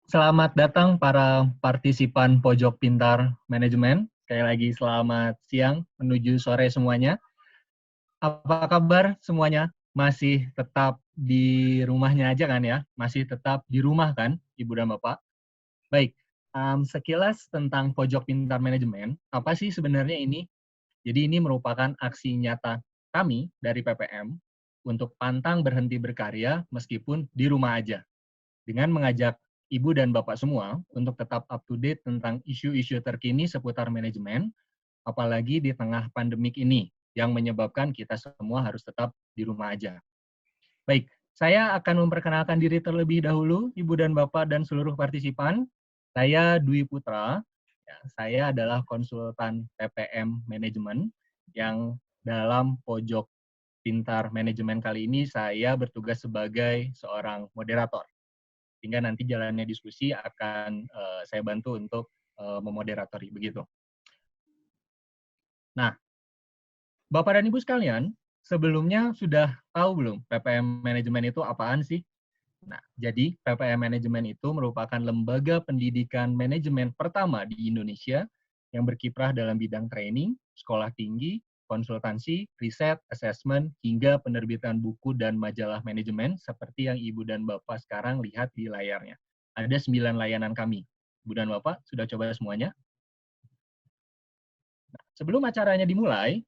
Selamat datang para partisipan Pojok Pintar Manajemen. Sekali lagi selamat siang menuju sore semuanya. Apa kabar semuanya? Masih tetap di rumahnya aja kan ya? Masih tetap di rumah kan, Ibu dan Bapak? Baik, sekilas tentang Pojok Pintar Manajemen, apa sih sebenarnya ini? Jadi ini merupakan aksi nyata kami dari PPM untuk pantang berhenti berkarya meskipun di rumah aja, dengan mengajak Ibu dan Bapak semua untuk tetap up to date tentang isu-isu terkini seputar manajemen, apalagi di tengah pandemik ini yang menyebabkan kita semua harus tetap di rumah aja. Baik, saya akan memperkenalkan diri terlebih dahulu, Ibu dan Bapak dan seluruh partisipan. Saya Dwi Putra, ya, saya adalah konsultan PPM Manajemen yang dalam pojok pintar manajemen kali ini saya bertugas sebagai seorang moderator. Sehingga nanti jalannya diskusi akan saya bantu untuk memoderatori begitu. Nah, Bapak dan Ibu sekalian, sebelumnya sudah tahu belum PPM Manajemen itu apaan sih? Nah, jadi PPM Manajemen itu merupakan lembaga pendidikan manajemen pertama di Indonesia yang berkiprah dalam bidang training, sekolah tinggi, konsultansi, riset, assessment, hingga penerbitan buku dan majalah manajemen seperti yang Ibu dan Bapak sekarang lihat di layarnya. Ada 9 layanan kami. Ibu dan Bapak sudah coba semuanya? Sebelum acaranya dimulai,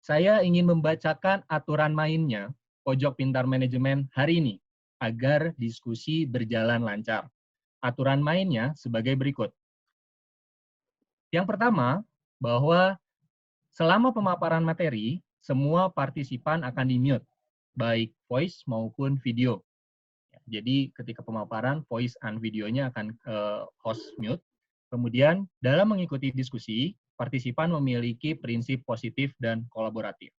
saya ingin membacakan aturan mainnya Pojok Pintar Manajemen hari ini agar diskusi berjalan lancar. Aturan mainnya sebagai berikut. Yang pertama, bahwa selama pemaparan materi, semua partisipan akan di-mute, baik voice maupun video. Jadi ketika pemaparan, voice and videonya akan host mute. Kemudian dalam mengikuti diskusi, partisipan memiliki prinsip positif dan kolaboratif.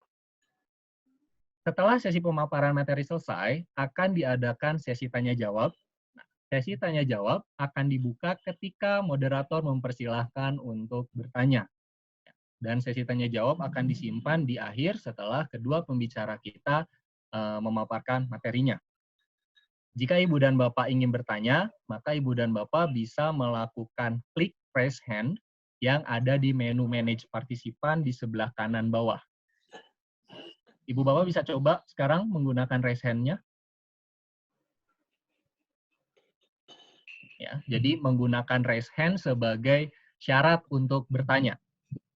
Setelah sesi pemaparan materi selesai, akan diadakan sesi tanya-jawab. Nah, sesi tanya-jawab akan dibuka ketika moderator mempersilahkan untuk bertanya. Dan sesi tanya-jawab akan disimpan di akhir setelah kedua pembicara kita memaparkan materinya. Jika Ibu dan Bapak ingin bertanya, maka Ibu dan Bapak bisa melakukan klik raise hand yang ada di menu manage partisipan di sebelah kanan bawah. Ibu Bapak bisa coba sekarang menggunakan raise hand-nya. Ya, jadi menggunakan raise hand sebagai syarat untuk bertanya.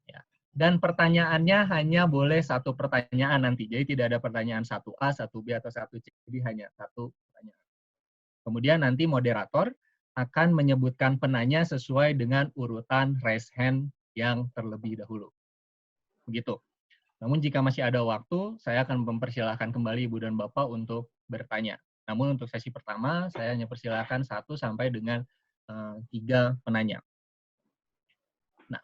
Ya. Dan pertanyaannya hanya boleh satu pertanyaan nanti. Jadi tidak ada pertanyaan 1A, 1B, atau 1C. Jadi hanya satu pertanyaan. Kemudian nanti moderator akan menyebutkan penanya sesuai dengan urutan raise hand yang terlebih dahulu. Begitu. Namun jika masih ada waktu, saya akan mempersilahkan kembali Ibu dan Bapak untuk bertanya. Namun untuk sesi pertama, saya hanya persilahkan 1 sampai dengan 3 penanya. Nah,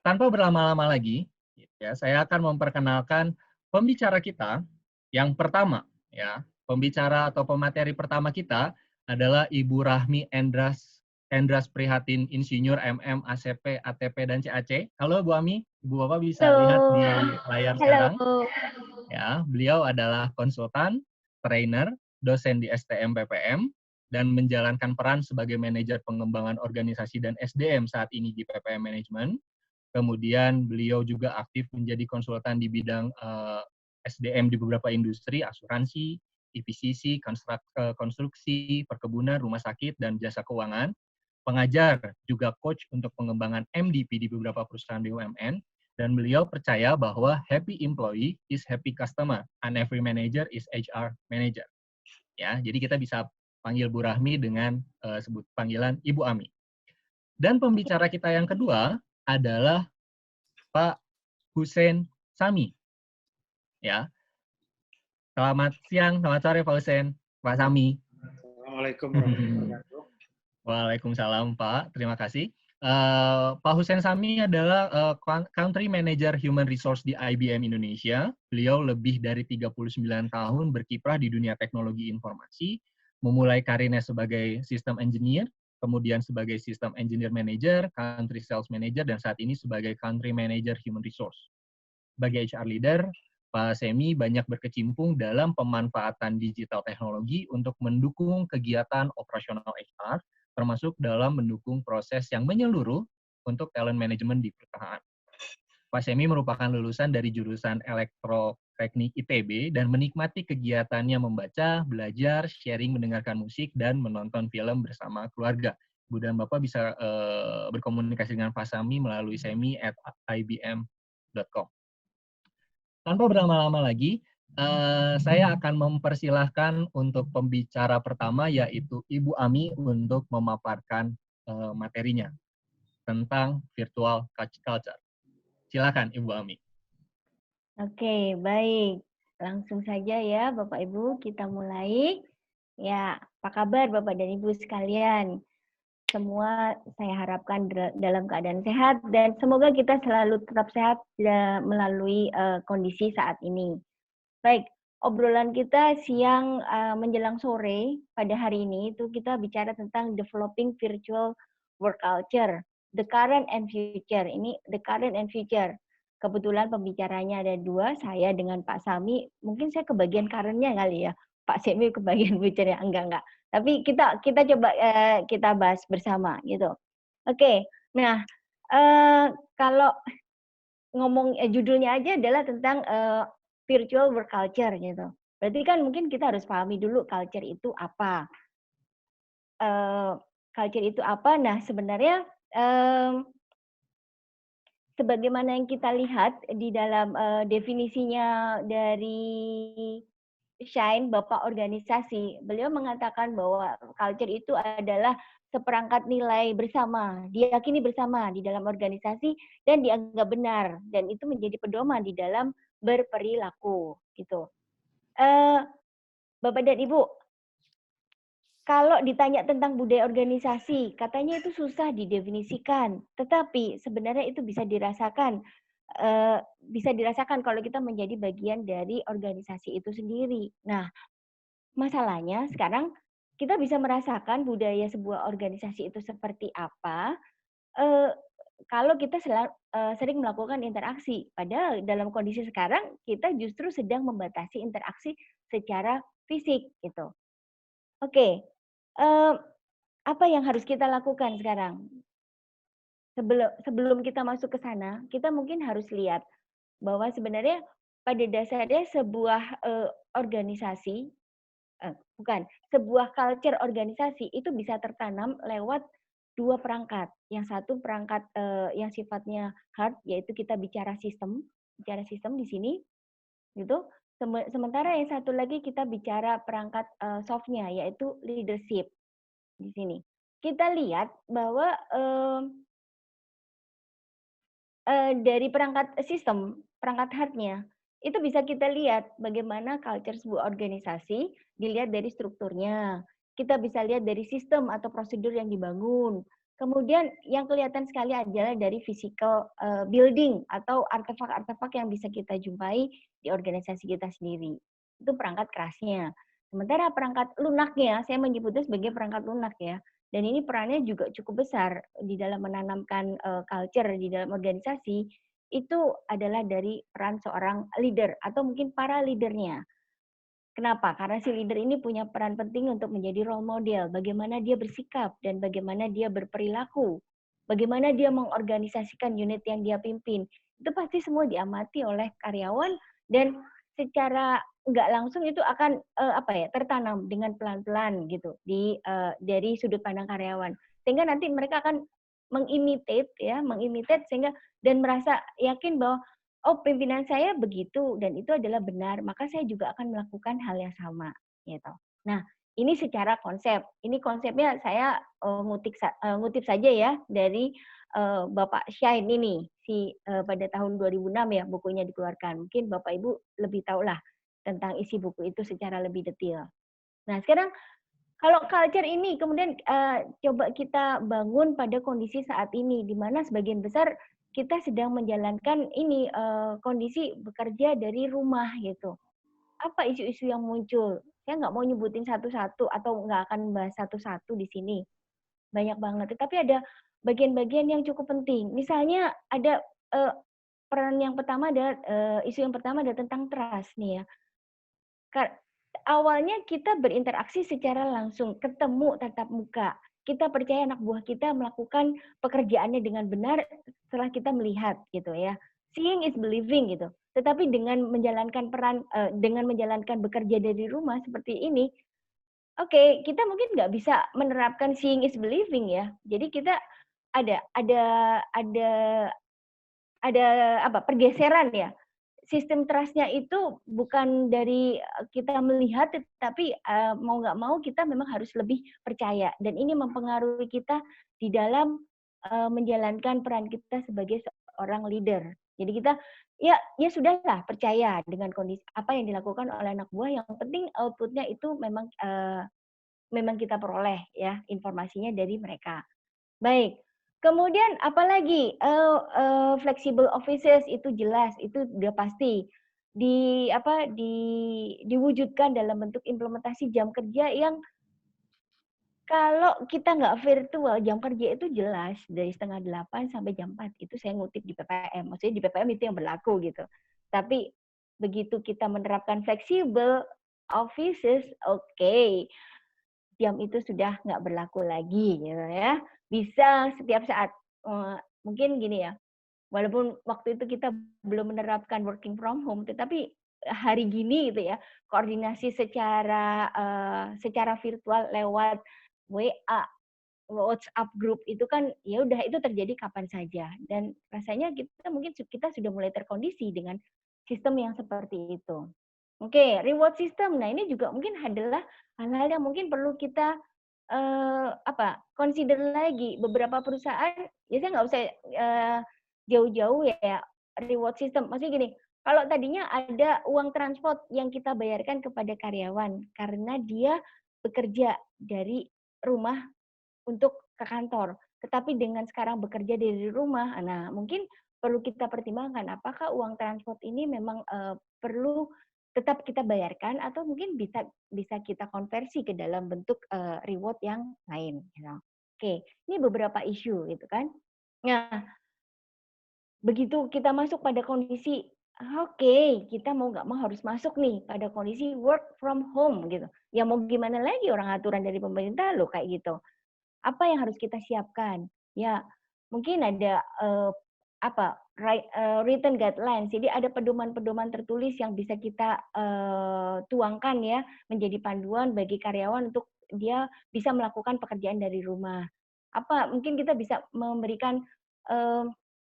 tanpa berlama-lama lagi, ya, saya akan memperkenalkan pembicara kita yang pertama. Ya, pembicara atau pemateri pertama kita adalah Ibu Rahmi Endras Prihatin, Insinyur MM, ACP, ATP, dan CAC. Halo Bu Ami, Ibu Bapak bisa lihat di layar sekarang. Halo. Ya, beliau adalah konsultan, trainer, dosen di STM PPM, dan menjalankan peran sebagai manajer pengembangan organisasi dan SDM saat ini di PPM Management. Kemudian beliau juga aktif menjadi konsultan di bidang SDM di beberapa industri, asuransi, EPCC, konstruksi, perkebunan, rumah sakit, dan jasa keuangan. Pengajar, juga coach untuk pengembangan MDP di beberapa perusahaan BUMN. Dan beliau percaya bahwa happy employee is happy customer, and every manager is HR manager. Ya, jadi kita bisa panggil Bu Rahmi dengan sebut panggilan Ibu Ami. Dan pembicara kita yang kedua adalah Pak Hussein Sami. Ya. Selamat siang, selamat sore Pak Hussein, Pak Sami. Assalamualaikum warahmatullahi wabarakatuh. Waalaikumsalam Pak, terima kasih. Pak Hussein Sami adalah Country Manager Human Resource di IBM Indonesia. Beliau lebih dari 39 tahun berkiprah di dunia teknologi informasi, memulai karirnya sebagai System Engineer, kemudian sebagai System Engineer Manager, Country Sales Manager, dan saat ini sebagai Country Manager Human Resource. Sebagai HR Leader, Pak Semi banyak berkecimpung dalam pemanfaatan digital teknologi untuk mendukung kegiatan operasional HR, termasuk dalam mendukung proses yang menyeluruh untuk talent management di perusahaan. Pak Semi merupakan lulusan dari jurusan Elektroteknik ITB dan menikmati kegiatannya membaca, belajar, sharing, mendengarkan musik, dan menonton film bersama keluarga. Ibu dan Bapak bisa berkomunikasi dengan Pak Sami melalui semi@ibm.com. Tanpa berlama-lama lagi, saya akan mempersilahkan untuk pembicara pertama, yaitu Ibu Ami, untuk memaparkan materinya tentang virtual culture. Silakan Ibu Ami. Oke, baik. Langsung saja ya Bapak Ibu, kita mulai. Ya, apa kabar Bapak dan Ibu sekalian? Semua saya harapkan dalam keadaan sehat dan semoga kita selalu tetap sehat melalui kondisi saat ini. Baik, obrolan kita siang menjelang sore pada hari ini itu kita bicara tentang developing virtual work culture, the current and future. Ini the current and future. Kebetulan pembicaranya ada dua, saya dengan Pak Sami. Mungkin saya kebagian current-nya kali ya. Pak Sami kebagian future-nya. Enggak. Tapi kita coba kita bahas bersama gitu. Oke. Nah, kalau ngomong judulnya aja adalah tentang virtual work culture gitu. Berarti kan mungkin kita harus pahami dulu culture itu apa. Culture itu apa? Nah, sebenarnya sebagaimana yang kita lihat di dalam definisinya dari Shine, Bapak organisasi, beliau mengatakan bahwa culture itu adalah seperangkat nilai bersama, diyakini bersama di dalam organisasi dan dianggap benar, dan itu menjadi pedoman di dalam berperilaku gitu. Bapak dan Ibu, kalau ditanya tentang budaya organisasi, katanya itu susah didefinisikan, tetapi sebenarnya itu bisa dirasakan kalau kita menjadi bagian dari organisasi itu sendiri. Nah, masalahnya sekarang kita bisa merasakan budaya sebuah organisasi itu seperti apa kalau kita sering melakukan interaksi. Padahal dalam kondisi sekarang kita justru sedang membatasi interaksi secara fisik gitu. Oke, apa yang harus kita lakukan sekarang? Sebelum kita masuk ke sana, kita mungkin harus lihat bahwa sebenarnya pada dasarnya sebuah organisasi, sebuah culture organisasi itu bisa tertanam lewat dua perangkat. Yang satu perangkat yang sifatnya hard, yaitu kita bicara sistem di sini, gitu. Sementara yang satu lagi kita bicara perangkat soft-nya, yaitu leadership di sini. Kita lihat bahwa dari perangkat sistem, perangkat hardnya, itu bisa kita lihat bagaimana culture sebuah organisasi dilihat dari strukturnya. Kita bisa lihat dari sistem atau prosedur yang dibangun. Kemudian yang kelihatan sekali adalah dari physical building atau artefak-artefak yang bisa kita jumpai di organisasi kita sendiri. Itu perangkat kerasnya. Sementara perangkat lunaknya, saya menyebutnya sebagai perangkat lunak ya. Dan ini perannya juga cukup besar di dalam menanamkan culture di dalam organisasi, itu adalah dari peran seorang leader atau mungkin para leadernya. Kenapa? Karena si leader ini punya peran penting untuk menjadi role model, bagaimana dia bersikap dan bagaimana dia berperilaku, bagaimana dia mengorganisasikan unit yang dia pimpin. Itu pasti semua diamati oleh karyawan dan secara nggak langsung itu akan tertanam dengan pelan-pelan gitu dari sudut pandang karyawan. Sehingga nanti mereka akan mengimitate sehingga dan merasa yakin bahwa oh, pimpinan saya begitu dan itu adalah benar, maka saya juga akan melakukan hal yang gitu. Nah, ini secara konsep. Ini konsepnya saya ngutip saja ya dari Bapak Shine ini pada tahun 2006 ya bukunya dikeluarkan. Mungkin Bapak Ibu lebih tahu lah tentang isi buku itu secara lebih detail. Nah, sekarang kalau culture ini kemudian coba kita bangun pada kondisi saat ini, di mana sebagian besar kita sedang menjalankan ini kondisi bekerja dari rumah gitu. Apa isu-isu yang muncul? Saya nggak mau nyebutin satu-satu atau nggak akan bahas satu-satu di sini. Banyak banget. Tetapi ada bagian-bagian yang cukup penting. Misalnya ada peran yang pertama ada isu yang pertama ada tentang trust nih ya. Awalnya kita berinteraksi secara langsung, ketemu tatap muka. kita percaya anak buah kita melakukan pekerjaannya dengan benar setelah kita melihat gitu ya. Seeing is believing gitu. Tetapi dengan menjalankan dengan menjalankan bekerja dari rumah seperti ini, oke, kita mungkin nggak bisa menerapkan seeing is believing ya. Jadi kita ada ada ada ada pergeseran ya. Sistem trust-nya itu bukan dari kita melihat, tetapi mau nggak mau kita memang harus lebih percaya. Dan ini mempengaruhi kita di dalam menjalankan peran kita sebagai seorang leader. Jadi kita ya sudahlah percaya dengan kondisi apa yang dilakukan oleh anak buah. Yang penting output-nya itu memang kita peroleh ya informasinya dari mereka. Baik. Kemudian apalagi flexible offices itu jelas, itu udah pasti diwujudkan dalam bentuk implementasi jam kerja yang kalau kita nggak virtual, jam kerja itu jelas dari 7:30 sampai jam 4. Itu saya ngutip di PPM. Maksudnya di PPM itu yang berlaku gitu. Tapi begitu kita menerapkan flexible offices, oke, jam itu sudah nggak berlaku lagi gitu ya. Bisa setiap saat. Mungkin gini ya, walaupun waktu itu kita belum menerapkan working from home, tetapi hari gini gitu ya, koordinasi secara virtual lewat WA, WhatsApp group itu kan ya udah itu terjadi kapan saja. Dan rasanya kita sudah mulai terkondisi dengan sistem yang seperti itu. Oke, reward system. Nah, ini juga mungkin adalah hal-hal yang mungkin perlu kita consider lagi. Beberapa perusahaan, ya saya nggak usah jauh-jauh ya, reward system. Maksudnya gini, kalau tadinya ada uang transport yang kita bayarkan kepada karyawan karena dia bekerja dari rumah untuk ke kantor. Tetapi dengan sekarang bekerja dari rumah, nah mungkin perlu kita pertimbangkan apakah uang transport ini memang perlu tetap kita bayarkan atau mungkin bisa kita konversi ke dalam bentuk reward yang lain. Gitu. Oke, ini beberapa isu gitu kan. Nah, begitu kita masuk pada kondisi oke, kita mau nggak mau harus masuk nih pada kondisi work from home gitu. Ya mau gimana lagi, orang aturan dari pemerintah loh kayak gitu. Apa yang harus kita siapkan? Ya, mungkin ada written guidelines. Jadi ada pedoman-pedoman tertulis yang bisa kita tuangkan ya menjadi panduan bagi karyawan untuk dia bisa melakukan pekerjaan dari rumah. Mungkin kita bisa memberikan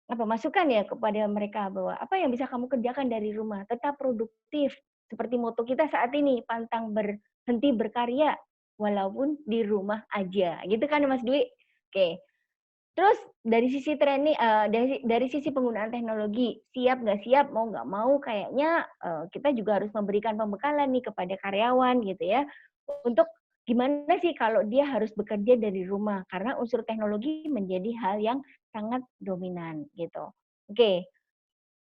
masukan ya kepada mereka bahwa apa yang bisa kamu kerjakan dari rumah, tetap produktif. Seperti moto kita saat ini, pantang berhenti berkarya walaupun di rumah aja. Gitu kan Mas Dwi? Oke. Terus dari sisi training, dari sisi penggunaan teknologi, siap nggak siap, mau nggak mau kayaknya kita juga harus memberikan pembekalan nih kepada karyawan gitu ya, untuk gimana sih kalau dia harus bekerja dari rumah, karena unsur teknologi menjadi hal yang sangat dominan gitu. Oke,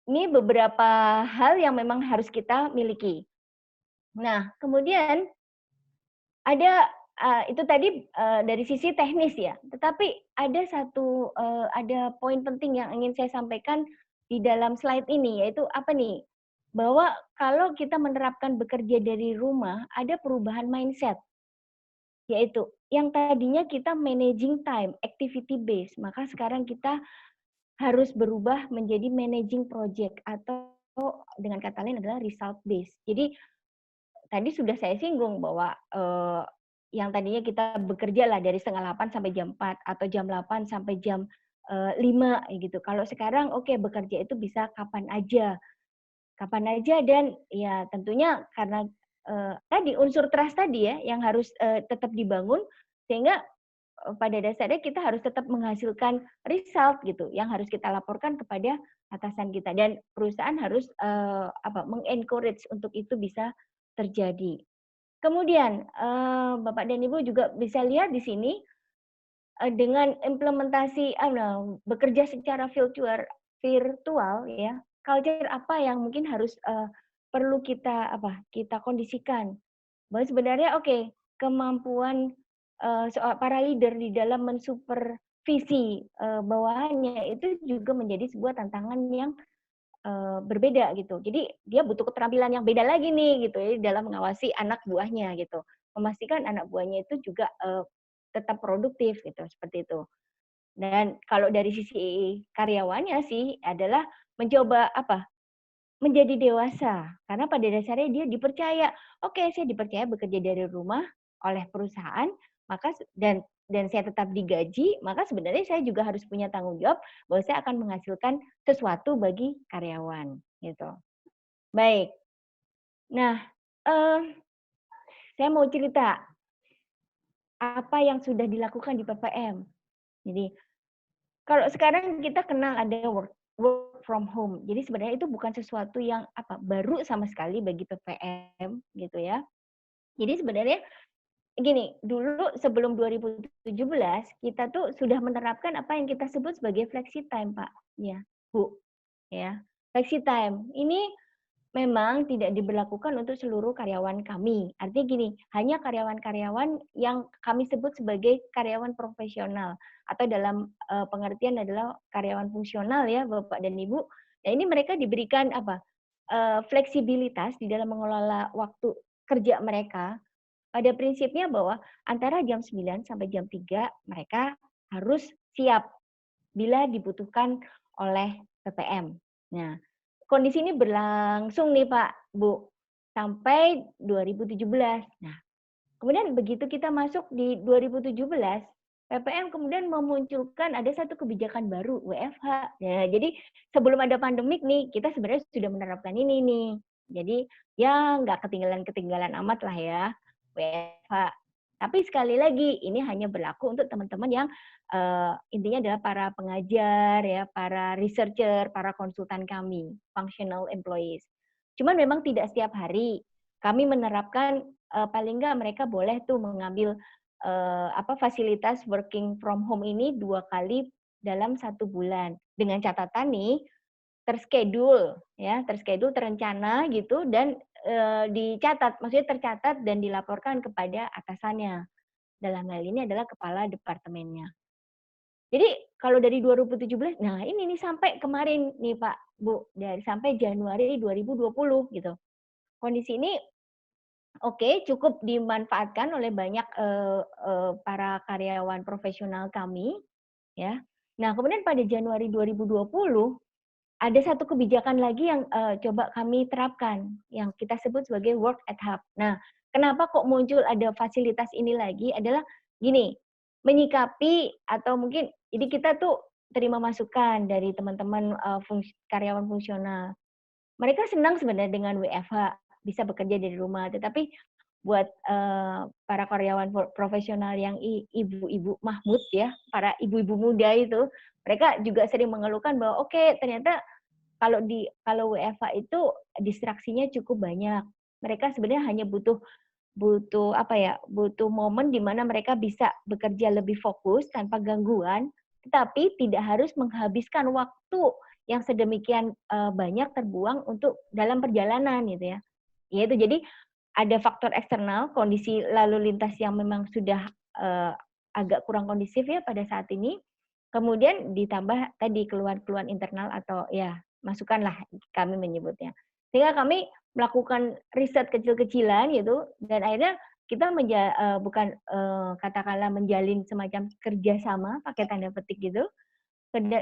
ini beberapa hal yang memang harus kita miliki. Nah, kemudian ada itu tadi dari sisi teknis ya, tetapi ada poin penting yang ingin saya sampaikan di dalam slide ini, yaitu apa nih? Bahwa kalau kita menerapkan bekerja dari rumah, ada perubahan mindset. Yaitu yang tadinya kita managing time, activity based, maka sekarang kita harus berubah menjadi managing project atau dengan kata lain adalah result based. Jadi tadi sudah saya singgung bahwa yang tadinya kita bekerja lah dari 7:30 sampai jam 4 atau jam 8 sampai jam 5 gitu. Kalau sekarang oke, bekerja itu bisa kapan aja. Kapan aja dan ya tentunya karena tadi unsur trust tadi ya yang harus tetap dibangun sehingga pada dasarnya kita harus tetap menghasilkan result gitu yang harus kita laporkan kepada atasan kita dan perusahaan harus mengencourage untuk itu bisa terjadi. Kemudian Bapak dan Ibu juga bisa lihat di sini dengan implementasi bekerja secara virtual ya, culture apa yang mungkin harus perlu kita kondisikan. Bahwa sebenarnya kemampuan para leader di dalam mensupervisi bawahannya itu juga menjadi sebuah tantangan yang berbeda gitu. Jadi dia butuh keterampilan yang beda lagi nih gitu ya dalam mengawasi anak buahnya gitu. Memastikan anak buahnya itu juga tetap produktif gitu, seperti itu. Dan kalau dari sisi karyawannya sih adalah mencoba menjadi dewasa. Karena pada dasarnya dia dipercaya, oke saya dipercaya bekerja dari rumah oleh perusahaan, maka dan saya tetap digaji, maka sebenarnya saya juga harus punya tanggung jawab bahwa saya akan menghasilkan sesuatu bagi karyawan, gitu. Baik. Nah, saya mau cerita apa yang sudah dilakukan di PPM. Jadi, kalau sekarang kita kenal ada work from home. Jadi sebenarnya itu bukan sesuatu yang baru sama sekali bagi PPM gitu ya. Jadi sebenarnya gini, dulu sebelum 2017 kita tuh sudah menerapkan apa yang kita sebut sebagai flexi time, Pak. Ya, Bu. Ya. Flexi time. Ini memang tidak diberlakukan untuk seluruh karyawan kami. Artinya gini, hanya karyawan-karyawan yang kami sebut sebagai karyawan profesional atau dalam pengertian adalah karyawan fungsional ya, Bapak dan Ibu. Nah, ini mereka diberikan fleksibilitas di dalam mengelola waktu kerja mereka. Pada prinsipnya bahwa antara jam 9 sampai jam 3 mereka harus siap bila dibutuhkan oleh PPM. Nah, kondisi ini berlangsung nih Pak, Bu, sampai 2017. Nah, kemudian begitu kita masuk di 2017, PPM kemudian memunculkan ada satu kebijakan baru, WFH. Ya, jadi sebelum ada pandemik nih, kita sebenarnya sudah menerapkan ini nih. Jadi ya nggak ketinggalan-ketinggalan amat lah ya, WFH. Tapi sekali lagi, ini hanya berlaku untuk teman-teman yang intinya adalah para pengajar, ya, para researcher, para konsultan kami, functional employees. Cuman memang tidak setiap hari. Kami menerapkan paling nggak mereka boleh tuh mengambil fasilitas working from home ini 2 kali dalam 1 bulan. Dengan catatan nih, terschedule, terencana gitu dan dicatat, maksudnya tercatat dan dilaporkan kepada atasannya. Dalam hal ini adalah kepala departemennya. Jadi kalau dari 2017, nah ini nih sampai kemarin nih Pak, Bu, sampai Januari 2020 gitu. Kondisi ini cukup dimanfaatkan oleh banyak para karyawan profesional kami, ya. Nah, kemudian pada Januari 2020 ada satu kebijakan lagi yang coba kami terapkan, yang kita sebut sebagai work at hub. Nah, kenapa kok muncul ada fasilitas ini lagi adalah gini, menyikapi atau mungkin jadi kita tuh terima masukan dari teman-teman karyawan fungsional. Mereka senang sebenarnya dengan WFH, bisa bekerja dari rumah, tetapi buat para karyawan profesional yang ibu-ibu mahmud ya, para ibu-ibu muda itu, mereka juga sering mengeluhkan bahwa ternyata kalau WFH itu distraksinya cukup banyak. Mereka sebenarnya hanya butuh butuh momen di mana mereka bisa bekerja lebih fokus tanpa gangguan, tetapi tidak harus menghabiskan waktu yang sedemikian banyak terbuang untuk dalam perjalanan gitu ya. Yaitu jadi ada faktor eksternal, kondisi lalu lintas yang memang sudah agak kurang kondisif ya pada saat ini. Kemudian ditambah tadi keluhan-keluhan internal atau ya masukanlah kami menyebutnya. Sehingga kami melakukan riset kecil-kecilan gitu dan akhirnya kita bukan katakanlah menjalin semacam kerjasama pakai tanda petik gitu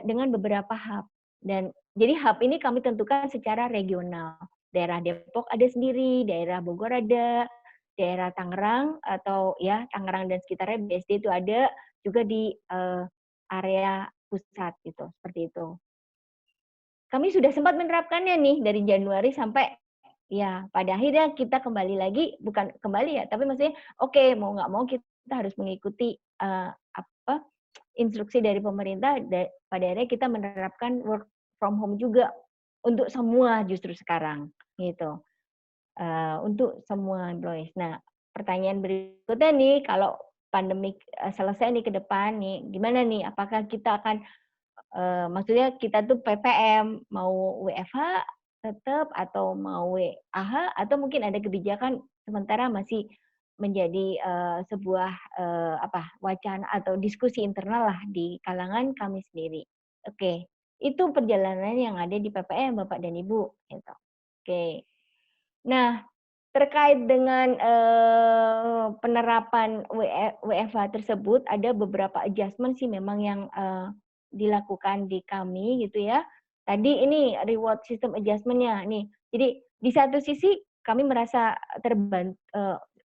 dengan beberapa hub. Dan jadi hub ini kami tentukan secara regional. Daerah Depok ada sendiri, daerah Bogor ada, daerah Tangerang atau ya Tangerang dan sekitarnya BSD itu ada, juga di area pusat gitu, seperti itu. Kami sudah sempat menerapkannya nih dari Januari sampai ya pada akhirnya kita kembali lagi, bukan kembali ya, tapi maksudnya mau nggak mau kita harus mengikuti instruksi dari pemerintah. Pada akhirnya kita menerapkan work from home juga untuk semua justru sekarang gitu, untuk semua employees. Nah, pertanyaan berikutnya nih, kalau pandemi selesai nih ke depan nih, gimana nih? Apakah kita akan maksudnya kita tuh PPM mau WFH tetap atau mau WAH atau mungkin ada kebijakan sementara masih menjadi sebuah wacana atau diskusi internal lah di kalangan kami sendiri. Oke, itu perjalanan yang ada di PPM Bapak dan Ibu gitu. Oke. Nah, terkait dengan penerapan WFH tersebut, ada beberapa adjustment sih memang yang dilakukan di kami gitu ya. Tadi ini reward system adjustment-nya nih. Jadi di satu sisi kami merasa terbantu,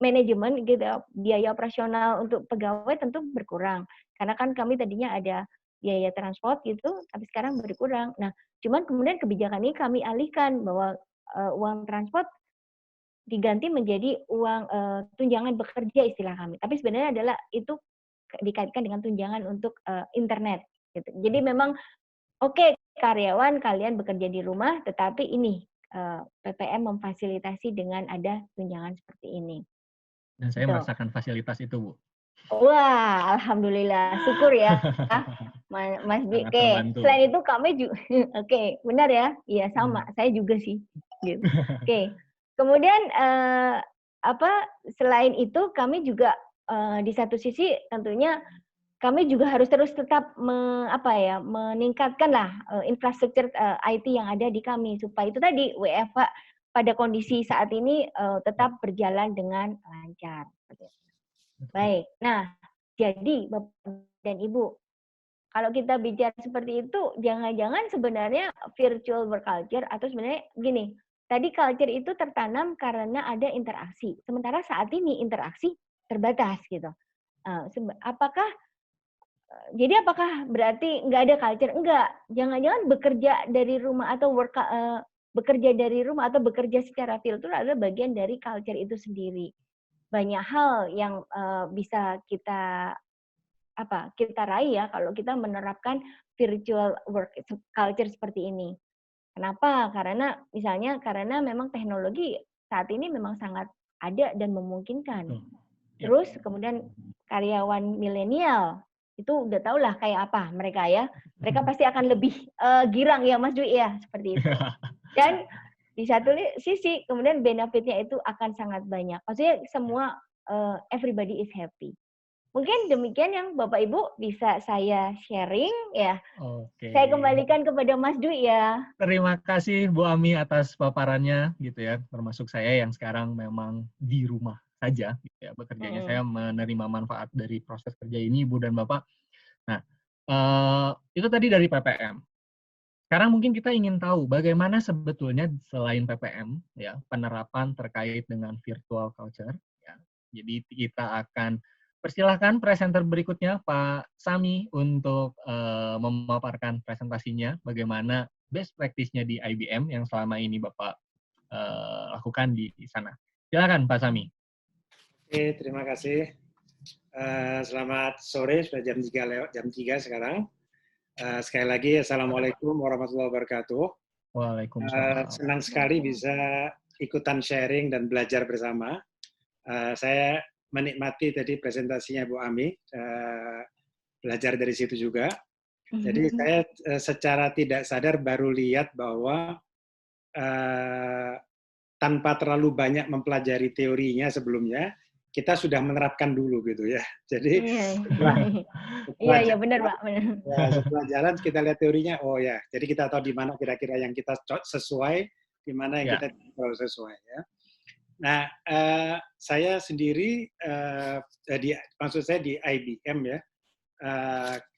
manajemen gitu ya, biaya operasional untuk pegawai tentu berkurang. Karena kan kami tadinya ada biaya transport gitu, tapi sekarang berkurang. Nah, cuman kemudian kebijakan ini kami alihkan bahwa uang transport diganti menjadi uang tunjangan bekerja istilah kami. Tapi sebenarnya adalah itu dikaitkan dengan tunjangan untuk internet. Gitu. Jadi memang oke, karyawan kalian bekerja di rumah, tetapi ini PPM memfasilitasi dengan ada tunjangan seperti ini. Dan saya Gitu. merasakan fasilitas itu, Bu. Wah, alhamdulillah, syukur ya, Mas Bi. Sangat Oke, terbantu. selain itu kami juga, oke, benar ya, iya sama, saya juga sih. Gitu. Oke, kemudian selain itu kami juga di satu sisi tentunya kami juga harus terus tetap meningkatkanlah infrastruktur IT yang ada di kami supaya itu tadi WFH pada kondisi saat ini tetap berjalan dengan lancar. Baik, nah jadi Bapak dan Ibu, kalau kita bicara seperti itu, jangan-jangan sebenarnya virtual work culture atau sebenarnya gini, tadi culture itu tertanam karena ada interaksi, sementara saat ini interaksi terbatas gitu. Apakah berarti nggak ada culture? Enggak, jangan-jangan bekerja dari rumah atau bekerja dari rumah atau bekerja secara virtual adalah bagian dari culture itu sendiri. Banyak hal yang bisa kita raih ya kalau kita menerapkan virtual work culture seperti ini. Kenapa? Karena memang teknologi saat ini memang sangat ada dan memungkinkan. Terus kemudian karyawan milenial itu udah tau lah kayak apa mereka ya. Mereka pasti akan lebih girang ya Mas Dwi ya, seperti itu. Dan di satu sisi kemudian benefitnya itu akan sangat banyak. Maksudnya semua everybody is happy. Mungkin demikian yang Bapak Ibu bisa saya sharing ya. Oke. Saya kembalikan kepada Mas Dwi ya. Terima kasih Bu Ami atas paparannya gitu ya. Termasuk saya yang sekarang memang di rumah saja gitu ya. Bekerjanya saya menerima manfaat dari proses kerja ini Ibu dan Bapak. Nah, itu tadi dari PPM. Sekarang mungkin kita ingin tahu bagaimana sebetulnya selain PPM ya penerapan terkait dengan virtual culture ya. Jadi kita akan persilahkan presenter berikutnya Pak Sami untuk memaparkan presentasinya bagaimana best practice-nya di IBM yang selama ini Bapak lakukan di sana. Silakan Pak Sami. Oke, terima kasih. Selamat sore, sudah jam 3 sekarang. Sekali lagi, Assalamualaikum warahmatullahi wabarakatuh. Waalaikumsalam. Senang sekali bisa ikutan sharing dan belajar bersama. Saya menikmati tadi presentasinya Bu Ami, belajar dari situ juga. Jadi saya secara tidak sadar baru lihat bahwa tanpa terlalu banyak mempelajari teorinya sebelumnya, kita sudah menerapkan dulu gitu ya. Jadi iya benar Pak. Benar. Ya, setelah jalan kita lihat teorinya, oh ya, jadi kita tahu di mana kira-kira yang kita sesuai, di mana yang kita tidak sesuai ya. Nah, saya sendiri, maksud saya di IBM ya,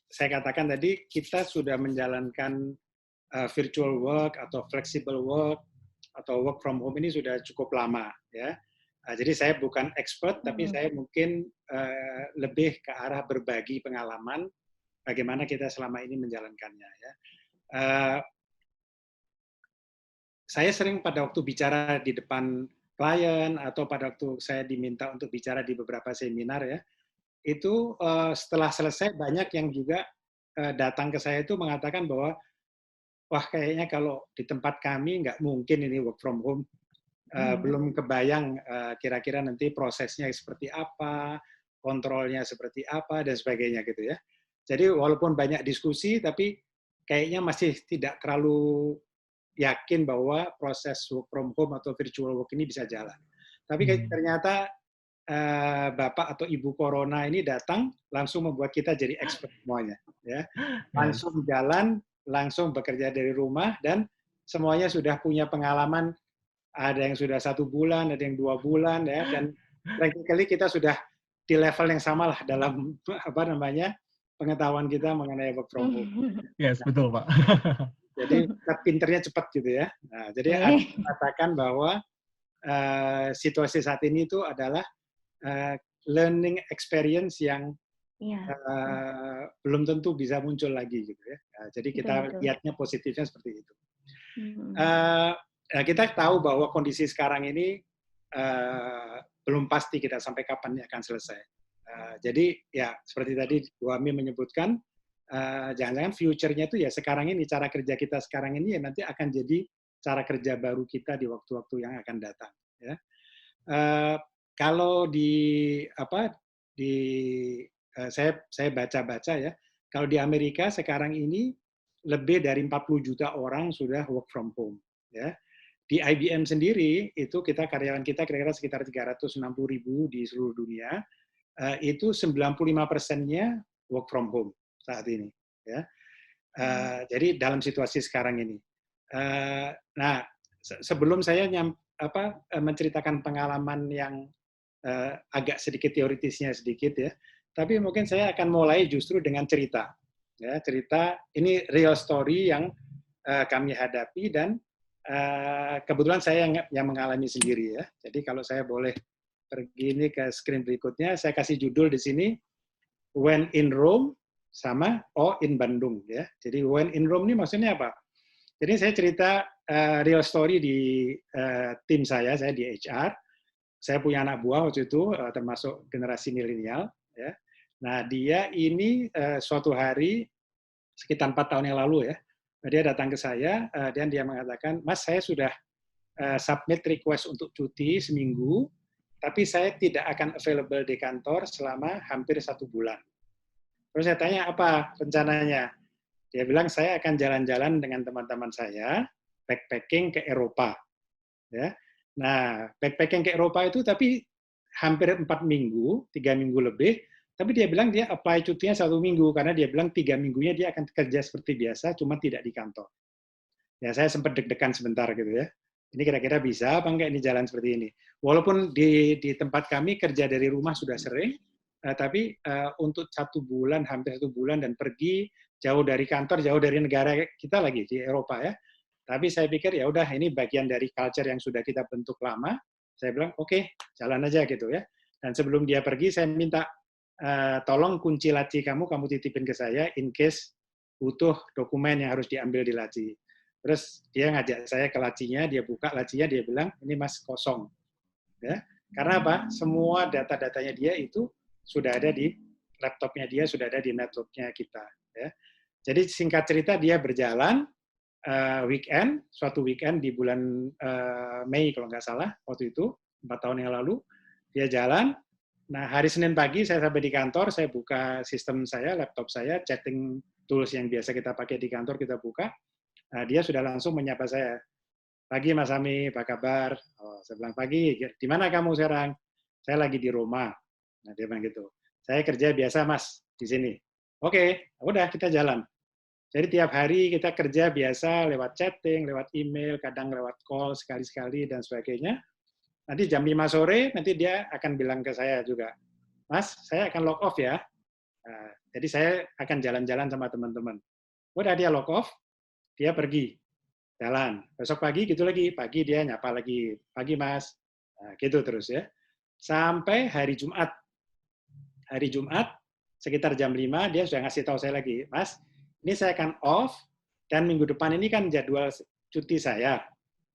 saya katakan tadi kita sudah menjalankan virtual work atau flexible work atau work from home ini sudah cukup lama ya. Jadi saya bukan expert, tapi saya mungkin lebih ke arah berbagi pengalaman bagaimana kita selama ini menjalankannya ya. Saya sering pada waktu bicara di depan klien atau pada waktu saya diminta untuk bicara di beberapa seminar ya, itu setelah selesai banyak yang juga datang ke saya itu mengatakan bahwa wah kayaknya kalau di tempat kami nggak mungkin ini work from home. Belum kebayang kira-kira nanti prosesnya seperti apa, kontrolnya seperti apa, dan sebagainya gitu ya. Jadi walaupun banyak diskusi, tapi kayaknya masih tidak terlalu yakin bahwa proses work from home atau virtual work ini bisa jalan. Tapi ternyata Bapak atau Ibu Corona ini datang, langsung membuat kita jadi expert semuanya. Ya. Langsung jalan, langsung bekerja dari rumah, dan semuanya sudah punya pengalaman ada yang sudah 1 bulan, ada yang 2 bulan, ya, dan practically kita sudah di level yang sama lah dalam apa namanya pengetahuan kita mengenai work from home. Yes, betul Pak. Jadi pinternya cepat gitu ya. Nah, jadi ada yang mengatakan bahwa situasi saat ini itu adalah learning experience yang belum tentu bisa muncul lagi gitu ya. Jadi kita lihatnya positifnya seperti itu. Kita tahu bahwa kondisi sekarang ini belum pasti kita sampai kapan ini akan selesai. Jadi ya seperti tadi Bu Ami menyebutkan, jangan-jangan future-nya itu ya sekarang ini, cara kerja kita sekarang ini ya nanti akan jadi cara kerja baru kita di waktu-waktu yang akan datang. Ya. Kalau saya baca-baca ya, kalau di Amerika sekarang ini lebih dari 40 juta orang sudah work from home. Ya. Di IBM sendiri itu karyawan kita kira-kira sekitar 360.000 di seluruh dunia. Itu 95%-nya work from home saat ini. Ya. Jadi dalam situasi sekarang ini. Nah, sebelum saya menceritakan pengalaman yang agak sedikit teoritisnya sedikit ya, tapi mungkin saya akan mulai justru dengan cerita. Ya, cerita ini real story yang kami hadapi dan kebetulan saya yang mengalami sendiri ya. Jadi kalau saya boleh pergi ini ke screen berikutnya, saya kasih judul di sini When in Rome sama in Bandung ya. Jadi When in Rome ini maksudnya apa? Jadi saya cerita real story di tim saya di HR. Saya punya anak buah waktu itu termasuk generasi milenial ya. Nah, dia ini suatu hari sekitar 4 tahun yang lalu ya, dia datang ke saya dan dia mengatakan, "Mas, saya sudah submit request untuk cuti seminggu, tapi saya tidak akan available di kantor selama hampir 1 bulan." Terus saya tanya, "Apa rencananya?" Dia bilang, "Saya akan jalan-jalan dengan teman-teman saya, backpacking ke Eropa." Ya. Nah, backpacking ke Eropa itu tapi hampir 4 minggu, 3 minggu lebih, tapi dia bilang dia apply cutinya 1 minggu, karena dia bilang 3 minggunya dia akan kerja seperti biasa, cuma tidak di kantor. Ya, saya sempat deg-degan sebentar gitu ya. Ini kira-kira bisa apa enggak ini jalan seperti ini. Walaupun di tempat kami kerja dari rumah sudah sering, tapi untuk 1 bulan, hampir 1 bulan, dan pergi jauh dari kantor, jauh dari negara kita lagi, di Eropa ya. Tapi saya pikir ya udah ini bagian dari culture yang sudah kita bentuk lama. Saya bilang oke, jalan aja gitu ya. Dan sebelum dia pergi saya minta tolong kunci laci kamu titipin ke saya in case butuh dokumen yang harus diambil di laci. Terus dia ngajak saya ke lacinya, dia buka lacinya, dia bilang ini Mas kosong. Ya. Karena apa? Semua data-datanya dia itu sudah ada di laptopnya dia, sudah ada di networknya kita. Ya. Jadi singkat cerita dia berjalan suatu weekend di bulan Mei kalau nggak salah, waktu itu, 4 tahun yang lalu, dia jalan. Nah, hari Senin pagi saya sampai di kantor, saya buka sistem saya, laptop saya, chatting tools yang biasa kita pakai di kantor, kita buka. Nah, dia sudah langsung menyapa saya. "Pagi Mas Ami, apa kabar?" Saya bilang, "Pagi, di mana kamu sekarang?" "Saya lagi di Roma." Nah, dia bilang gitu. "Saya kerja biasa Mas, di sini." "Oke, udah kita jalan." Jadi tiap hari kita kerja biasa lewat chatting, lewat email, kadang lewat call sekali-sekali dan sebagainya. Nanti jam 5 sore nanti dia akan bilang ke saya juga, "Mas, saya akan log off ya." Nah, jadi saya akan jalan-jalan sama teman-teman. Udah dia log off, dia pergi jalan. Besok pagi gitu lagi, pagi dia nyapa lagi, "Pagi Mas." Nah, gitu terus ya. Sampai hari Jumat. Hari Jumat sekitar jam 5 dia sudah ngasih tahu saya lagi, "Mas, ini saya akan off, dan minggu depan ini kan jadwal cuti saya.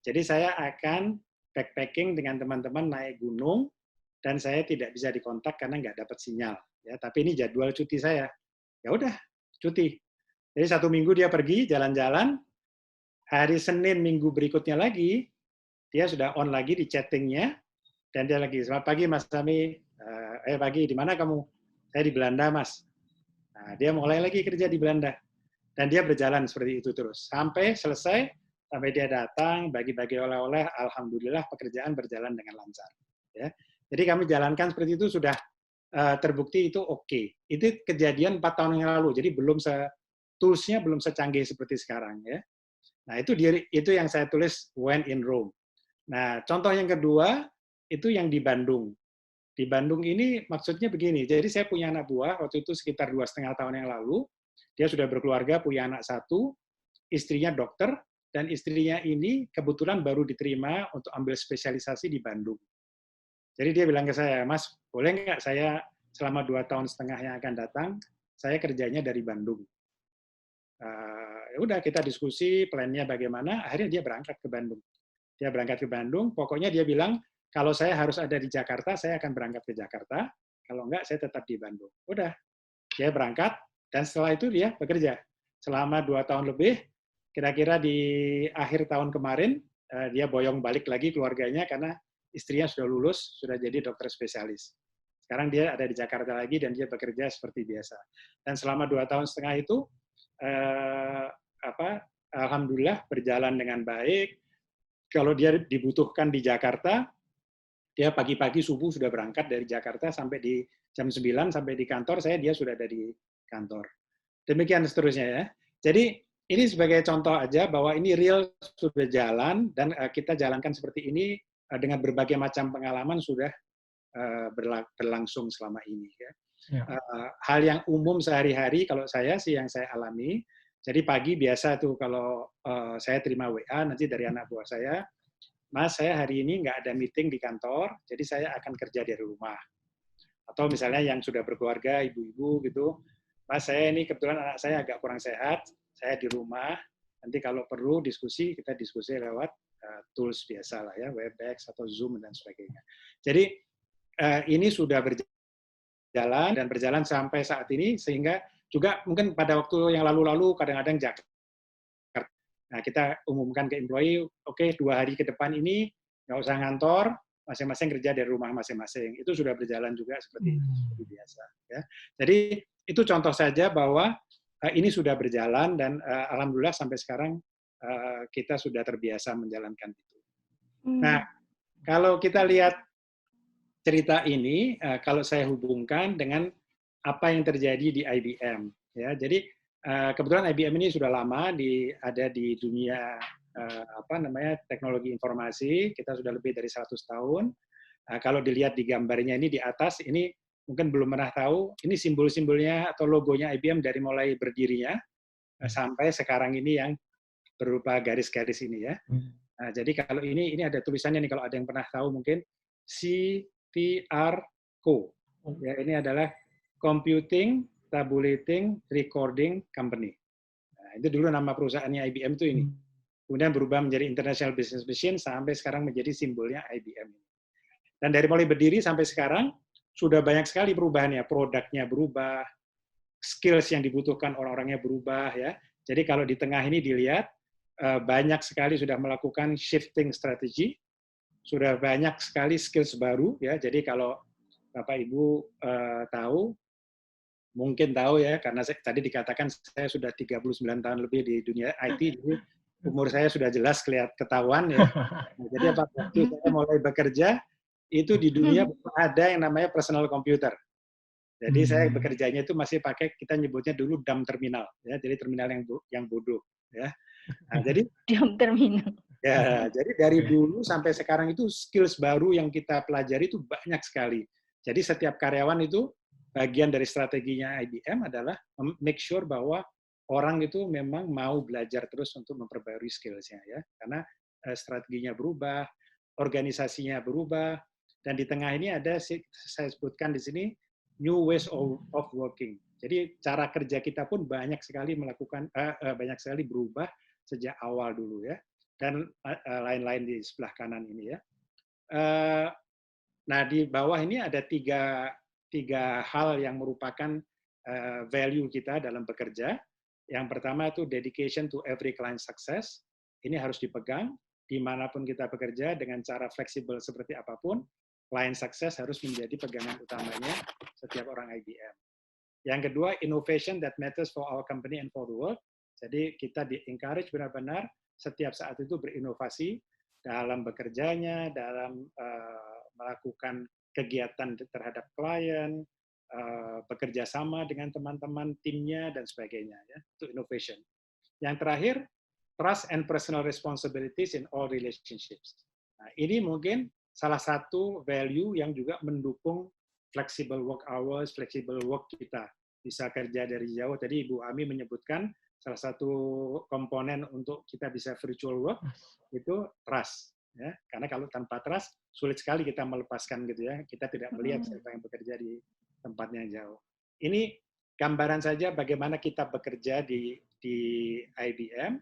Jadi saya akan backpacking dengan teman-teman naik gunung, dan saya tidak bisa dikontak karena nggak dapat sinyal. Ya, tapi ini jadwal cuti saya." Ya udah, cuti. Jadi 1 minggu dia pergi jalan-jalan. Hari Senin minggu berikutnya lagi, dia sudah on lagi di chattingnya, dan dia lagi, "Selamat pagi Mas Sami, pagi, di mana kamu?" "Saya di Belanda Mas." Nah, dia mulai lagi kerja di Belanda. Dan dia berjalan seperti itu terus. Sampai selesai, sampai dia datang, bagi-bagi oleh-oleh, alhamdulillah pekerjaan berjalan dengan lancar. Ya. Jadi kami jalankan seperti itu sudah terbukti itu oke. Itu kejadian 4 tahun yang lalu, jadi toolsnya belum secanggih seperti sekarang. Ya. Nah itu yang saya tulis When in Rome. Nah, contoh yang kedua itu yang di Bandung. Di Bandung ini maksudnya begini, jadi saya punya anak buah waktu itu sekitar 2,5 tahun yang lalu, dia sudah berkeluarga, punya anak satu, istrinya dokter, dan istrinya ini kebetulan baru diterima untuk ambil spesialisasi di Bandung. Jadi dia bilang ke saya, Mas, boleh nggak saya selama 2,5 tahun yang akan datang, saya kerjanya dari Bandung. Ya udah kita diskusi plannya bagaimana, akhirnya dia berangkat ke Bandung. Dia berangkat ke Bandung, pokoknya dia bilang, kalau saya harus ada di Jakarta, saya akan berangkat ke Jakarta, kalau enggak, saya tetap di Bandung. Udah, dia berangkat, dan setelah itu dia bekerja. Selama 2 tahun lebih, kira-kira di akhir tahun kemarin, dia boyong balik lagi keluarganya, karena istrinya sudah lulus, sudah jadi dokter spesialis. Sekarang dia ada di Jakarta lagi, dan dia bekerja seperti biasa. Dan selama 2,5 tahun itu, alhamdulillah berjalan dengan baik. Kalau dia dibutuhkan di Jakarta, dia pagi-pagi subuh sudah berangkat dari Jakarta sampai di jam 9 sampai di kantor, dia sudah ada di kantor. Demikian seterusnya ya. Jadi ini sebagai contoh aja bahwa ini real sudah jalan dan kita jalankan seperti ini dengan berbagai macam pengalaman sudah berlangsung selama ini. Ya. Ya. Hal yang umum sehari-hari kalau saya sih yang saya alami, jadi pagi biasa tuh kalau saya terima WA nanti dari anak buah saya, Mas, saya hari ini nggak ada meeting di kantor, jadi saya akan kerja dari rumah. Atau misalnya yang sudah berkeluarga, ibu-ibu gitu, Mas, saya ini kebetulan anak saya agak kurang sehat, saya di rumah, nanti kalau perlu diskusi, kita diskusi lewat tools biasa lah ya, Webex atau Zoom dan sebagainya. Jadi ini sudah berjalan dan berjalan sampai saat ini, sehingga juga mungkin pada waktu yang lalu-lalu kadang-kadang Jakarta. Nah, kita umumkan ke employee, oke, 2 hari ke depan ini nggak usah ngantor, masing-masing kerja dari rumah masing-masing. Itu sudah berjalan juga seperti biasa. Ya. Jadi itu contoh saja bahwa ini sudah berjalan dan alhamdulillah sampai sekarang kita sudah terbiasa menjalankan itu. Nah, kalau kita lihat cerita ini, kalau saya hubungkan dengan apa yang terjadi di IBM, ya, jadi kebetulan IBM ini sudah lama ada di dunia teknologi informasi, kita sudah lebih dari 100 tahun. Kalau dilihat di gambarnya ini di atas, ini mungkin belum pernah tahu, ini simbol-simbolnya atau logonya IBM dari mulai berdirinya sampai sekarang ini yang berupa garis-garis ini ya. Nah, jadi kalau ini ada tulisannya nih, kalau ada yang pernah tahu mungkin CTRCO. Ya, ini adalah Computing Tabulating Recording Company. Nah, itu dulu nama perusahaannya IBM itu ini. Kemudian berubah menjadi International Business Machine sampai sekarang menjadi simbolnya IBM. Dan dari mulai berdiri sampai sekarang sudah banyak sekali perubahannya, produknya berubah, skills yang dibutuhkan orang-orangnya berubah ya. Jadi kalau di tengah ini dilihat banyak sekali sudah melakukan shifting strategy, sudah banyak sekali skills baru ya. Jadi kalau Bapak Ibu tahu, mungkin tahu ya, karena tadi dikatakan saya sudah 39 tahun lebih di dunia IT, jadi umur saya sudah jelas ketahuan ya. Nah, jadi waktu saya mulai bekerja, itu di dunia ada yang namanya personal computer. Jadi saya bekerjanya itu masih pakai, kita nyebutnya dulu dumb terminal, ya, jadi terminal yang bodoh. Ya. Nah, jadi dumb terminal. Ya, jadi dari dulu sampai sekarang itu skills baru yang kita pelajari itu banyak sekali. Jadi setiap karyawan itu bagian dari strateginya IBM adalah make sure bahwa orang itu memang mau belajar terus untuk memperbarui skills-nya ya. Karena strateginya berubah, organisasinya berubah, dan di tengah ini ada saya sebutkan di sini new ways of working. Jadi cara kerja kita pun banyak sekali banyak sekali berubah sejak awal dulu ya. Dan lain-lain di sebelah kanan ini ya. Nah, di bawah ini ada tiga hal yang merupakan value kita dalam bekerja. Yang pertama itu dedication to every client success. Ini harus dipegang dimanapun kita bekerja dengan cara fleksibel seperti apapun. Client success harus menjadi pegangan utamanya setiap orang IBM. Yang kedua, innovation that matters for our company and for the world. Jadi kita di-encourage benar-benar setiap saat itu berinovasi dalam bekerjanya, dalam melakukan kegiatan terhadap klien, bekerja sama dengan teman-teman, timnya, dan sebagainya. Ya. Itu innovation. Yang terakhir, trust and personal responsibilities in all relationships. Nah, ini mungkin salah satu value yang juga mendukung flexible work hours, flexible work kita. Bisa kerja dari jauh. Tadi Ibu Ami menyebutkan salah satu komponen untuk kita bisa virtual work itu trust. Ya, karena kalau tanpa trust sulit sekali kita melepaskan gitu ya. Kita tidak melihat siapa yang bekerja di tempatnya jauh. Ini gambaran saja bagaimana kita bekerja di IBM.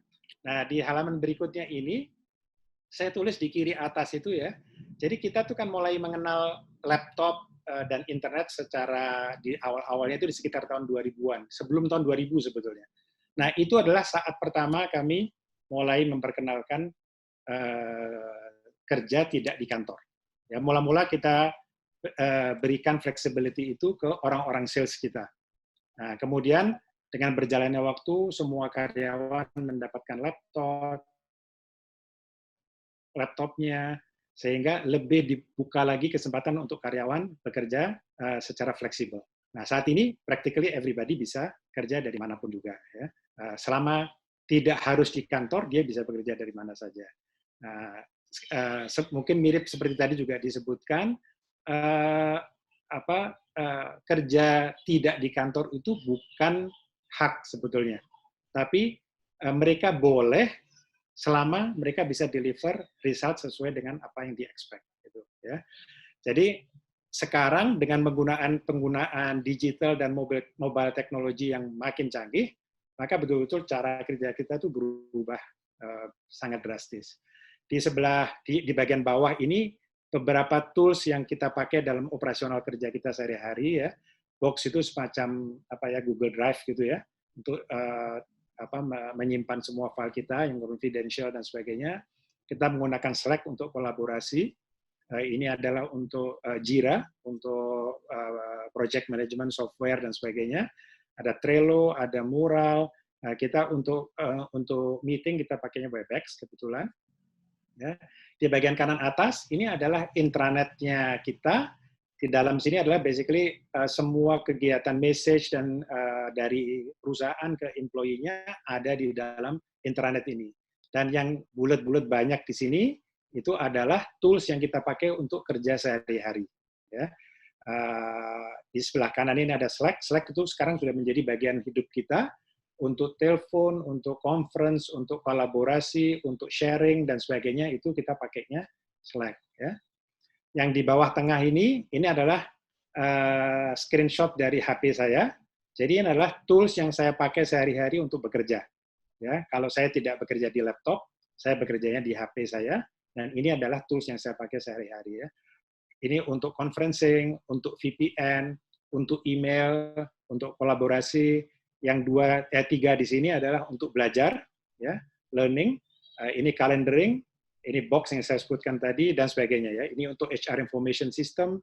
Nah, di halaman berikutnya ini saya tulis di kiri atas itu ya. Jadi kita tuh kan mulai mengenal laptop dan internet secara di awal-awalnya itu di sekitar tahun 2000-an, sebelum tahun 2000 sebetulnya. Nah, itu adalah saat pertama kami mulai memperkenalkan kerja tidak di kantor. Ya, mula-mula kita berikan flexibility itu ke orang-orang sales kita. Nah, kemudian dengan berjalannya waktu, semua karyawan mendapatkan laptopnya, sehingga lebih dibuka lagi kesempatan untuk karyawan bekerja secara fleksibel. Nah, saat ini practically everybody bisa kerja dari manapun juga. Ya. Selama tidak harus di kantor, dia bisa bekerja dari mana saja. Mungkin mirip seperti tadi juga disebutkan, kerja tidak di kantor itu bukan hak sebetulnya, tapi mereka boleh selama mereka bisa deliver result sesuai dengan apa yang di-expect. Gitu, ya. Jadi sekarang dengan penggunaan digital dan mobile teknologi yang makin canggih, maka betul-betul cara kerja kita itu berubah sangat drastis. Di bagian bawah ini beberapa tools yang kita pakai dalam operasional kerja kita sehari-hari ya. Box itu semacam Google Drive gitu ya, untuk menyimpan semua file kita yang confidential dan sebagainya. Kita menggunakan Slack untuk kolaborasi. Ini adalah untuk Jira, untuk project management software dan sebagainya. Ada Trello, ada Mural. Kita untuk meeting kita pakainya Webex kebetulan. Ya. Di bagian kanan atas ini adalah intranetnya kita. Di dalam sini adalah basically semua kegiatan message dan dari perusahaan ke employee-nya ada di dalam intranet ini. Dan yang bulat-bulat banyak di sini itu adalah tools yang kita pakai untuk kerja sehari-hari. Ya. Di sebelah kanan ini ada Slack. Slack itu sekarang sudah menjadi bagian hidup kita untuk telepon, untuk conference, untuk kolaborasi, untuk sharing dan sebagainya itu kita pakainya Slack. Ya. Yang di bawah tengah ini adalah screenshot dari HP saya. Jadi ini adalah tools yang saya pakai sehari-hari untuk bekerja. Ya, kalau saya tidak bekerja di laptop, saya bekerjanya di HP saya. Dan ini adalah tools yang saya pakai sehari-hari. Ya. Ini untuk conferencing, untuk VPN, untuk email, untuk kolaborasi. Yang tiga di sini adalah untuk belajar, ya, learning. Ini calendaring. Ini box yang saya sebutkan tadi, dan sebagainya. Ya. Ini untuk HR Information System,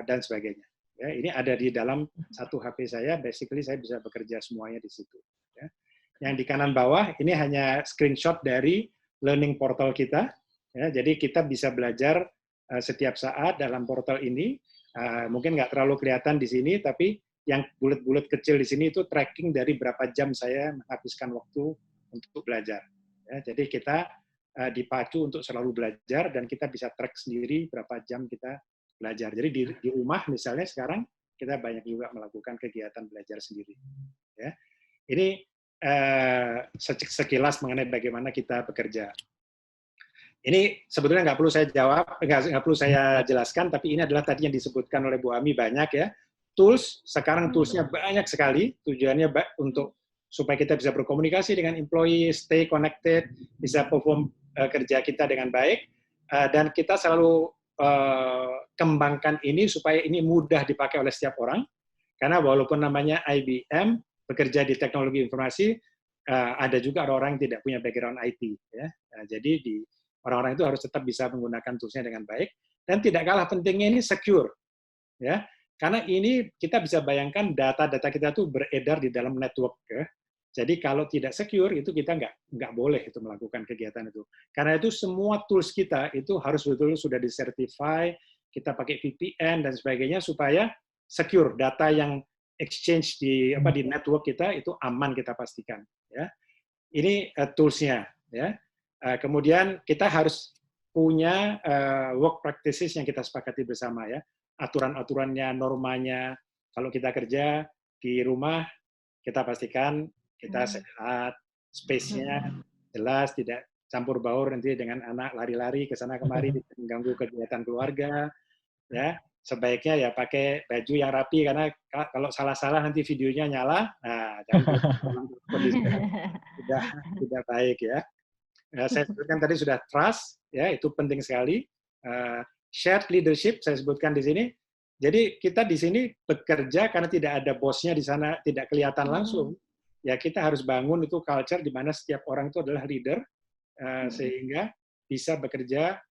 dan sebagainya. Ya, ini ada di dalam satu HP saya, basically saya bisa bekerja semuanya di situ. Ya. Yang di kanan bawah, ini hanya screenshot dari learning portal kita. Ya, jadi kita bisa belajar setiap saat dalam portal ini. Mungkin nggak terlalu kelihatan di sini, tapi yang bulat-bulat kecil di sini itu tracking dari berapa jam saya menghabiskan waktu untuk belajar. Ya, jadi kita dipacu untuk selalu belajar dan kita bisa track sendiri berapa jam kita belajar. Jadi di rumah misalnya sekarang kita banyak juga melakukan kegiatan belajar sendiri. Ya. Ini sekilas mengenai bagaimana kita bekerja. Ini sebetulnya nggak perlu saya jawab, nggak perlu saya jelaskan, tapi ini adalah tadi yang disebutkan oleh Bu Ami banyak ya. Tools, sekarang toolsnya banyak sekali, tujuannya untuk supaya kita bisa berkomunikasi dengan employee, stay connected, bisa perform kerja kita dengan baik, dan kita selalu kembangkan ini supaya ini mudah dipakai oleh setiap orang, karena walaupun namanya IBM, bekerja di teknologi informasi, ada juga orang yang tidak punya background IT. Ya. Jadi orang-orang itu harus tetap bisa menggunakan toolsnya dengan baik, dan tidak kalah pentingnya ini secure. Ya. Karena ini kita bisa bayangkan data-data kita tuh beredar di dalam network. Ya. Jadi kalau tidak secure itu kita nggak boleh itu melakukan kegiatan itu. Karena itu semua tools kita itu harus betul-betul sudah disertify, kita pakai VPN dan sebagainya supaya secure, data yang exchange di network kita itu aman kita pastikan. Ya. Ini toolsnya. Ya. Kemudian kita harus punya work practices yang kita sepakati bersama ya. Aturan-aturannya, normanya. Kalau kita kerja di rumah, kita pastikan kita sehat, space-nya jelas, tidak campur baur nanti dengan anak lari-lari ke sana kemari, tidak mengganggu kegiatan keluarga. Ya, sebaiknya ya pakai baju yang rapi karena kalau salah-salah nanti videonya nyala, nah jangan kondisi tidak baik ya. Saya sebutkan tadi sudah trust, ya itu penting sekali. Shared leadership saya sebutkan di sini. Jadi kita di sini bekerja karena tidak ada bosnya di sana, tidak kelihatan langsung. Ya kita harus bangun itu culture di mana setiap orang itu adalah leader, sehingga bisa bekerja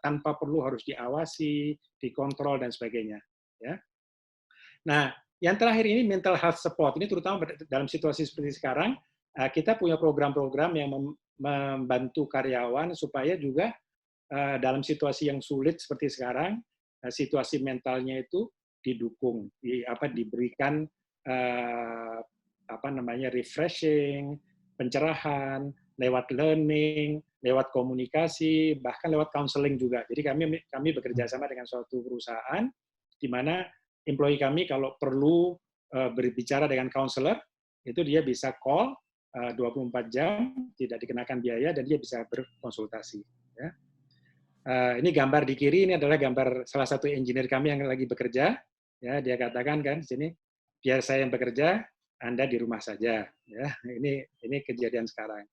tanpa perlu harus diawasi, dikontrol dan sebagainya. Ya. Nah, yang terakhir ini mental health support. Ini terutama dalam situasi seperti sekarang, kita punya program-program yang membantu karyawan supaya juga dalam situasi yang sulit seperti sekarang, situasi mentalnya itu didukung, diberikan refreshing, pencerahan, lewat learning, lewat komunikasi, bahkan lewat counseling juga. Jadi kami bekerja sama dengan suatu perusahaan di mana employee kami kalau perlu berbicara dengan counselor, itu dia bisa call 24 jam, tidak dikenakan biaya, dan dia bisa berkonsultasi. Ya. Ini gambar di kiri, ini adalah gambar salah satu engineer kami yang lagi bekerja. Ya, dia katakan kan di sini, biar saya yang bekerja, Anda di rumah saja. Ya, ini kejadian sekarang.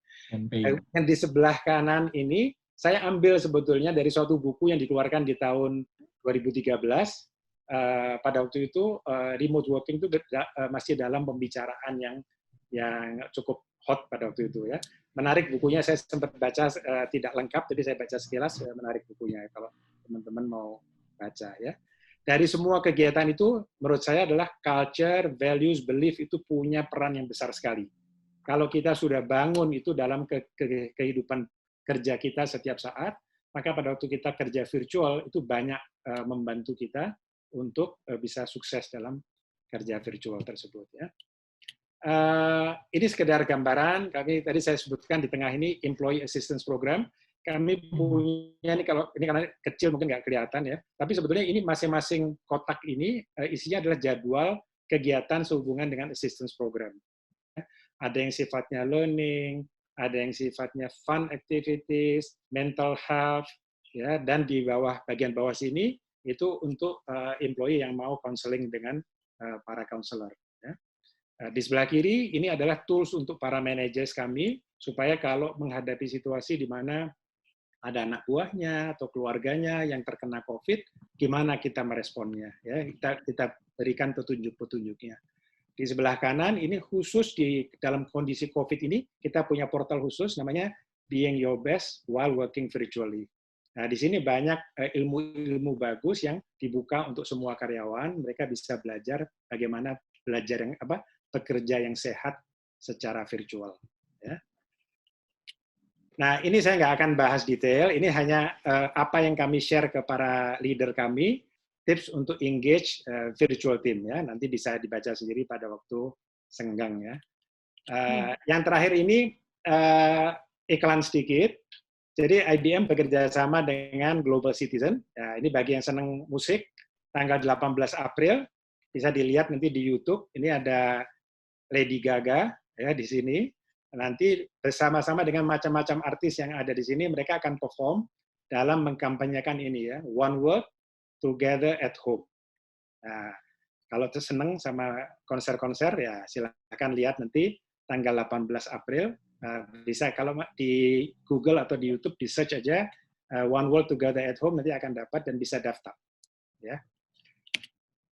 Yang di sebelah kanan ini, saya ambil sebetulnya dari suatu buku yang dikeluarkan di tahun 2013. Pada waktu itu, remote working itu masih dalam pembicaraan yang cukup hot pada waktu itu ya. Menarik bukunya, saya sempat baca tidak lengkap, jadi saya baca sekilas, menarik bukunya kalau teman-teman mau baca ya. Dari semua kegiatan itu, menurut saya adalah culture, values, belief itu punya peran yang besar sekali. Kalau kita sudah bangun itu dalam kehidupan kerja kita setiap saat, maka pada waktu kita kerja virtual itu banyak membantu kita untuk bisa sukses dalam kerja virtual tersebut ya. Ini sekedar gambaran. Kami tadi saya sebutkan di tengah ini Employee Assistance Program. Kami punya ini, kalau ini karena kecil mungkin nggak kelihatan ya. Tapi sebetulnya ini masing-masing kotak ini isinya adalah jadwal kegiatan sehubungan dengan assistance program. Ada yang sifatnya learning, ada yang sifatnya fun activities, mental health, ya. Dan di bagian bawah sini itu untuk employee yang mau counseling dengan para counselor. Di sebelah kiri, ini adalah tools untuk para managers kami, supaya kalau menghadapi situasi di mana ada anak buahnya atau keluarganya yang terkena COVID, gimana kita meresponnya. Ya, kita berikan petunjuk-petunjuknya. Di sebelah kanan, ini khusus dalam kondisi COVID ini, kita punya portal khusus namanya Being Your Best While Working Virtually. Nah, di sini banyak ilmu-ilmu bagus yang dibuka untuk semua karyawan. Mereka bisa belajar bagaimana bekerja yang sehat secara virtual. Ya. Nah, ini saya nggak akan bahas detail. Ini hanya apa yang kami share ke para leader kami, tips untuk engage virtual team. Ya. Nanti bisa dibaca sendiri pada waktu senggang. Ya. Yang terakhir ini iklan sedikit. Jadi IBM bekerja sama dengan Global Citizen. Ya, ini bagi yang senang musik, tanggal 18 April, bisa dilihat nanti di YouTube. Ini ada Lady Gaga ya di sini. Nanti bersama-sama dengan macam-macam artis yang ada di sini, mereka akan perform dalam mengkampanyekan ini ya, One World Together at Home. Nah, kalau senang sama konser-konser ya silakan lihat nanti tanggal 18 April. Bisa kalau di Google atau di YouTube di search aja One World Together at Home, nanti akan dapat dan bisa daftar. Ya.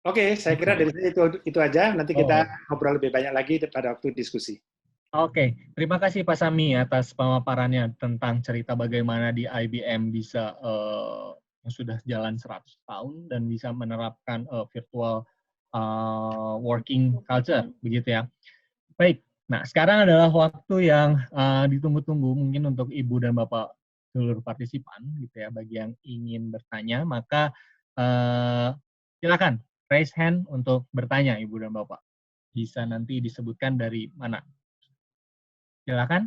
Oke, saya kira dari sini itu aja. Nanti kita ngobrol lebih banyak lagi pada waktu diskusi. Oke, terima kasih Pak Sami atas pemaparannya tentang cerita bagaimana di IBM bisa yang sudah jalan 100 tahun dan bisa menerapkan virtual working culture, begitu ya. Baik, nah sekarang adalah waktu yang ditunggu-tunggu mungkin untuk Ibu dan Bapak seluruh partisipan, gitu ya. Bagi yang ingin bertanya, maka silakan raise hand untuk bertanya, Ibu dan Bapak. Bisa nanti disebutkan dari mana. Silakan,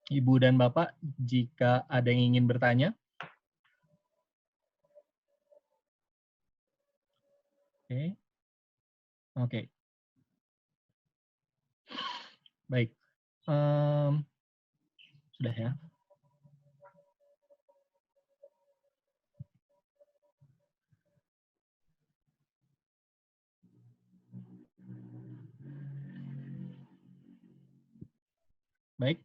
Ibu dan Bapak, jika ada yang ingin bertanya. Oke. Oke. Baik. Sudah ya. Baik.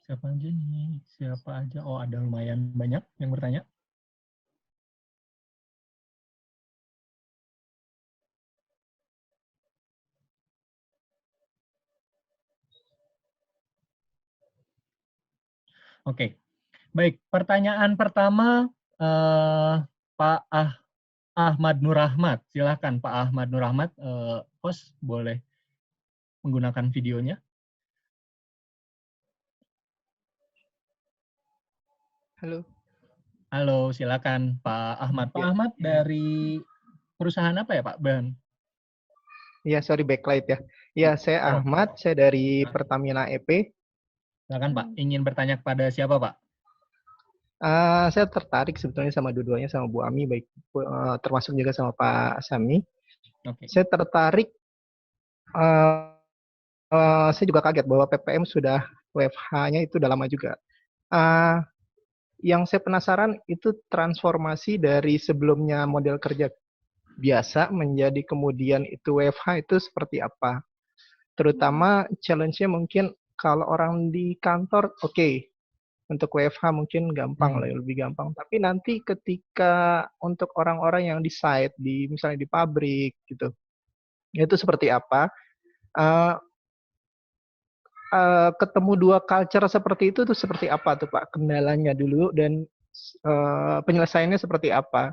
Siapa aja nih? Siapa aja? Oh, ada lumayan banyak yang bertanya. Oke. Baik, pertanyaan pertama Pak Ahmad Nur Rahmat. Silakan Pak Ahmad Nur Rahmat, host boleh menggunakan videonya. Halo. Halo, silakan Pak Ahmad. Pak Ya. Ahmad dari perusahaan apa ya Pak Ben? Ya, sorry backlight ya. Ya, saya Ahmad, saya dari Pertamina EP. Silakan Pak, ingin bertanya kepada siapa Pak? Saya tertarik sebetulnya sama dua-duanya, sama Bu Ami, baik termasuk juga sama Pak Sami. Oke. Saya tertarik, saya juga kaget bahwa PPM sudah WFH-nya itu udah lama juga. Yang saya penasaran itu transformasi dari sebelumnya model kerja biasa menjadi kemudian itu WFH itu seperti apa. Terutama challenge-nya mungkin kalau orang di kantor, oke, untuk WFH mungkin gampang lah, lebih gampang. Tapi nanti ketika untuk orang-orang yang di site, misalnya di pabrik gitu, itu seperti apa? Ketemu dua culture seperti itu tuh seperti apa tuh Pak? Kendalanya dulu dan penyelesaiannya seperti apa?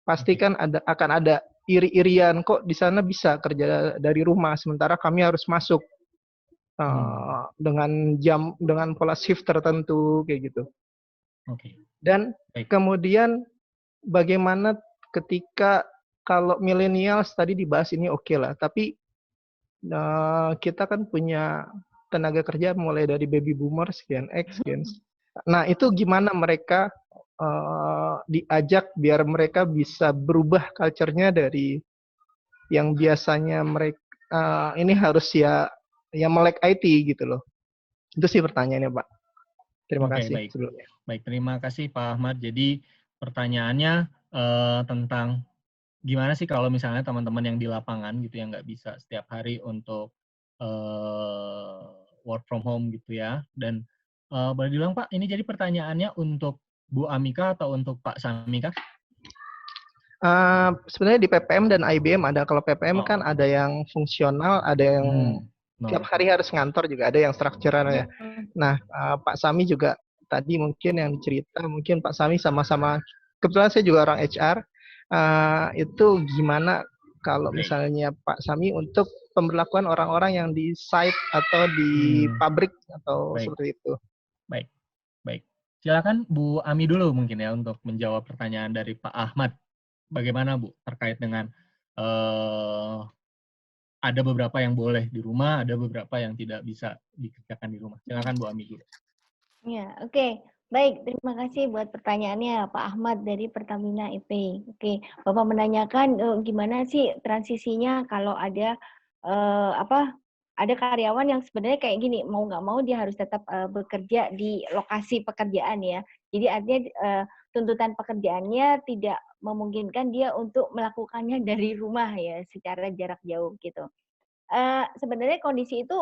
Pasti kan akan ada iri-irian, kok di sana bisa kerja dari rumah sementara kami harus masuk dengan pola shift tertentu kayak gitu. Oke. Dan kemudian bagaimana ketika kalau millennials tadi dibahas ini oke lah, tapi kita kan punya tenaga kerja mulai dari baby boomers, Gen X, Gen Z. Nah, itu gimana mereka diajak biar mereka bisa berubah culture-nya dari yang biasanya mereka ini harus ya melek IT gitu loh. Itu sih pertanyaannya, Pak. Terima kasih baik. sebelumnya. Baik, terima kasih Pak Ahmad. Jadi pertanyaannya tentang gimana sih kalau misalnya teman-teman yang di lapangan gitu yang nggak bisa setiap hari untuk work from home gitu ya. Dan boleh bilang Pak, ini jadi pertanyaannya untuk Bu Amika atau untuk Pak Samika? Sebenarnya di PPM dan IBM ada. Kalau PPM kan ada yang fungsional, ada yang tiap hari harus ngantor juga, ada yang struktural ya. Nah, Pak Sami juga tadi mungkin yang cerita, mungkin Pak Sami sama-sama, kebetulan saya juga orang HR, itu gimana kalau misalnya Pak Sami untuk pemberlakuan orang-orang yang di site atau di pabrik atau seperti itu. Baik, baik. Silakan Bu Ami dulu mungkin ya untuk menjawab pertanyaan dari Pak Ahmad. Bagaimana Bu terkait dengan ada beberapa yang boleh di rumah, ada beberapa yang tidak bisa dikerjakan di rumah. Silakan Bu Ami dulu. Ya, oke. Baik, terima kasih buat pertanyaannya Pak Ahmad dari Pertamina EP. Oke, Bapak menanyakan gimana sih transisinya kalau ada ada karyawan yang sebenarnya kayak gini, mau nggak mau dia harus tetap bekerja di lokasi pekerjaan ya. Jadi artinya tuntutan pekerjaannya tidak memungkinkan dia untuk melakukannya dari rumah ya, secara jarak jauh gitu. Sebenarnya kondisi itu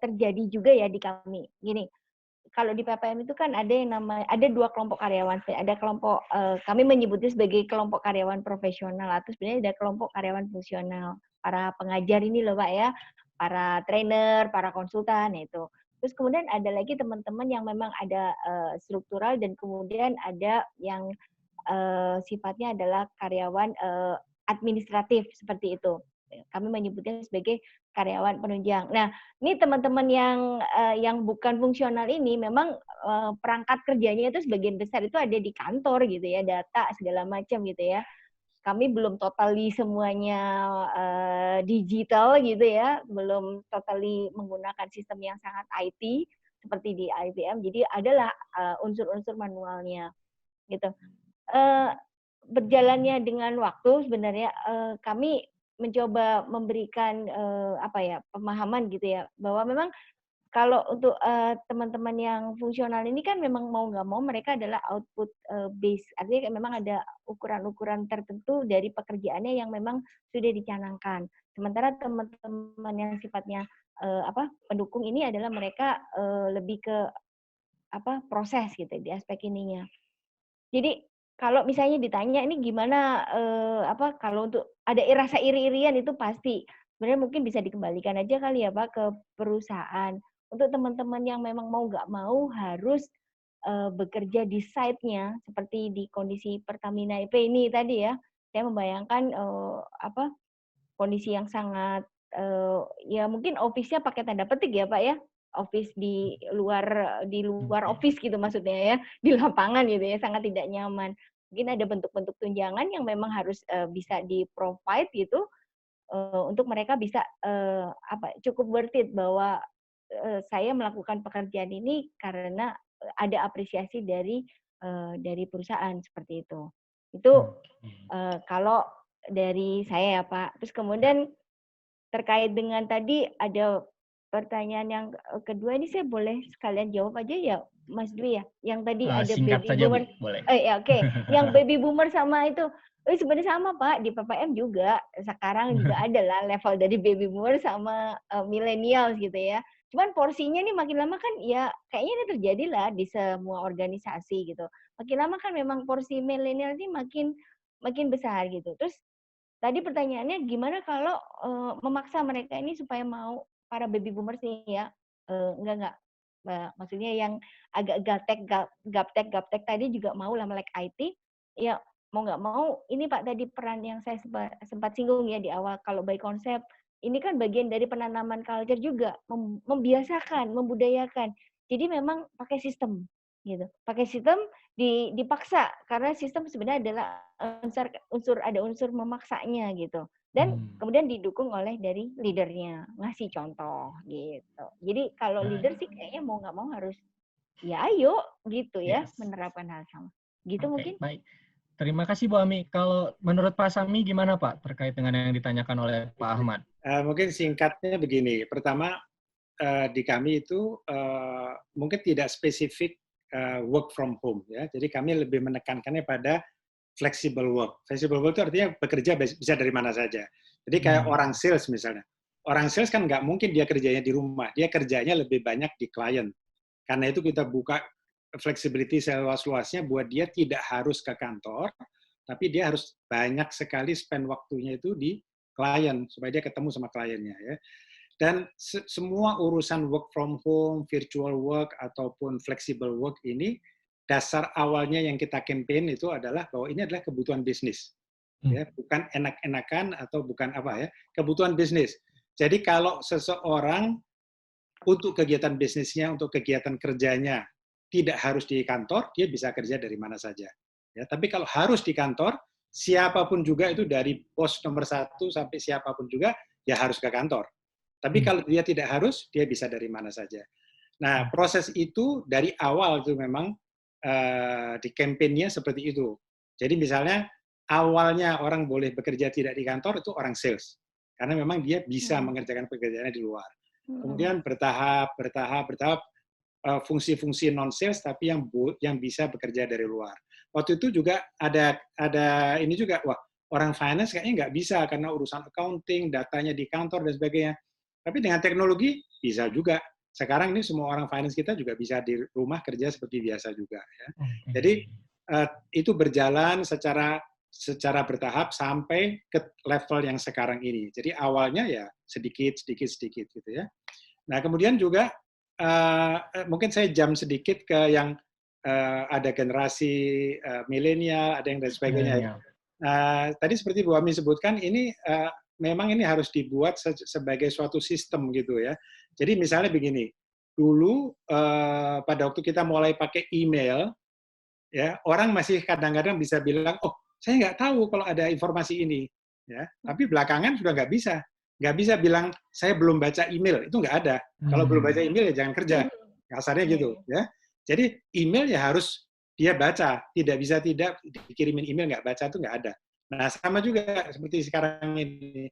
terjadi juga ya di kami. Gini, kalau di PPM itu kan ada dua kelompok karyawan. Ada kelompok kami menyebutnya sebagai kelompok karyawan profesional atau sebenarnya ada kelompok karyawan fungsional. Para pengajar ini loh Pak ya, para trainer, para konsultan itu. Terus kemudian ada lagi teman-teman yang memang ada struktural dan kemudian ada yang sifatnya adalah karyawan administratif seperti itu. Kami menyebutnya sebagai karyawan penunjang. Nah, ini teman-teman yang bukan fungsional ini memang perangkat kerjanya itu sebagian besar itu ada di kantor gitu ya, data segala macam gitu ya. Kami belum totally semuanya digital gitu ya, belum totally menggunakan sistem yang sangat IT seperti di IBM. Jadi adalah unsur-unsur manualnya gitu. berjalannya dengan waktu sebenarnya kami mencoba memberikan pemahaman gitu ya, bahwa memang kalau untuk teman-teman yang fungsional ini kan memang mau nggak mau mereka adalah output base, artinya kayak memang ada ukuran-ukuran tertentu dari pekerjaannya yang memang sudah dicanangkan. Sementara teman-teman yang sifatnya pendukung ini adalah mereka lebih ke proses gitu di aspek ininya. Jadi kalau misalnya ditanya ini gimana kalau untuk ada rasa iri-irian itu pasti. Sebenarnya mungkin bisa dikembalikan aja kali ya Pak ke perusahaan. Untuk teman-teman yang memang mau nggak mau harus bekerja di site-nya seperti di kondisi Pertamina EP ini tadi ya. Saya membayangkan kondisi yang sangat ya mungkin office-nya pakai tanda petik ya Pak ya. Office di luar office gitu maksudnya ya, di lapangan gitu ya, sangat tidak nyaman. Mungkin ada bentuk-bentuk tunjangan yang memang harus bisa di-provide gitu untuk mereka bisa cukup worth it bahwa saya melakukan pekerjaan ini karena ada apresiasi dari perusahaan seperti itu. Itu kalau dari saya ya Pak. Terus kemudian terkait dengan tadi ada pertanyaan yang kedua ini saya boleh sekalian jawab aja ya Mas Dwi ya. Yang tadi ada Singkat baby saja, boomer. boleh. Ya oke. Yang baby boomer sama itu sebenarnya sama Pak, di PPM juga sekarang juga ada lah level dari baby boomer sama millennials gitu ya. Cuman porsinya nih makin lama kan ya kayaknya ini terjadi lah di semua organisasi gitu. Makin lama kan memang porsi millennial ini makin besar gitu. Terus tadi pertanyaannya gimana kalau memaksa mereka ini supaya mau, para baby boomers nih ya, enggak, maksudnya yang agak gaptek tadi juga mau lah melek IT, ya mau nggak mau, ini Pak tadi peran yang saya sempat singgung ya di awal, kalau by konsep, ini kan bagian dari penanaman culture juga, membiasakan, membudayakan. Jadi memang pakai sistem, gitu. Pakai sistem dipaksa, karena sistem sebenarnya adalah ada unsur memaksanya gitu. Dan kemudian didukung oleh dari leadernya, ngasih contoh gitu. Jadi kalau leader sih kayaknya mau nggak mau harus ya ayo gitu ya, menerapkan hal sama. Gitu mungkin. Baik. Terima kasih Bu Ami. Kalau menurut Pak Sami gimana Pak terkait dengan yang ditanyakan oleh Pak Ahmad? Mungkin singkatnya begini. Pertama, di kami itu mungkin tidak spesifik work from home ya. Jadi kami lebih menekankannya pada flexible work. Flexible work itu artinya bekerja bisa dari mana saja. Jadi kayak orang sales misalnya. Orang sales kan nggak mungkin dia kerjanya di rumah. Dia kerjanya lebih banyak di klien. Karena itu kita buka flexibility seluas-luasnya buat dia tidak harus ke kantor, tapi dia harus banyak sekali spend waktunya itu di klien, supaya dia ketemu sama kliennya. Ya. Dan semua urusan work from home, virtual work, ataupun flexible work ini, dasar awalnya yang kita campaign itu adalah bahwa ini adalah kebutuhan bisnis, ya, bukan enak-enakan atau bukan apa ya, kebutuhan bisnis. Jadi kalau seseorang untuk kegiatan bisnisnya, untuk kegiatan kerjanya tidak harus di kantor, dia bisa kerja dari mana saja. Ya, tapi kalau harus di kantor, siapapun juga itu dari bos nomor 1 sampai siapapun juga, ya harus ke kantor. Tapi kalau dia tidak harus, dia bisa dari mana saja. Nah, proses itu dari awal itu memang di kampanye seperti itu. Jadi misalnya awalnya orang boleh bekerja tidak di kantor itu orang sales, karena memang dia bisa mengerjakan pekerjaannya di luar. Kemudian bertahap fungsi-fungsi non sales tapi yang bisa bekerja dari luar. Waktu itu juga ada ini juga, wah orang finance kayaknya nggak bisa karena urusan accounting, datanya di kantor dan sebagainya. Tapi dengan teknologi bisa juga. Sekarang ini semua orang finance kita juga bisa di rumah kerja seperti biasa juga. Ya. Jadi itu berjalan secara bertahap sampai ke level yang sekarang ini. Jadi awalnya ya sedikit gitu ya. Nah kemudian juga mungkin saya jam sedikit ke yang ada generasi milenial, ada yang dan sebagainya. Tadi seperti Bu Ami sebutkan ini memang ini harus dibuat sebagai suatu sistem gitu ya. Jadi misalnya begini, dulu pada waktu kita mulai pakai email, ya orang masih kadang-kadang bisa bilang, oh saya nggak tahu kalau ada informasi ini, ya. Tapi belakangan sudah nggak bisa bilang saya belum baca email, itu nggak ada. Kalau belum baca email ya jangan kerja, kasarnya gitu, ya. Jadi email ya harus dia baca, tidak bisa tidak dikirimin email nggak baca itu nggak ada. Nah sama juga seperti sekarang ini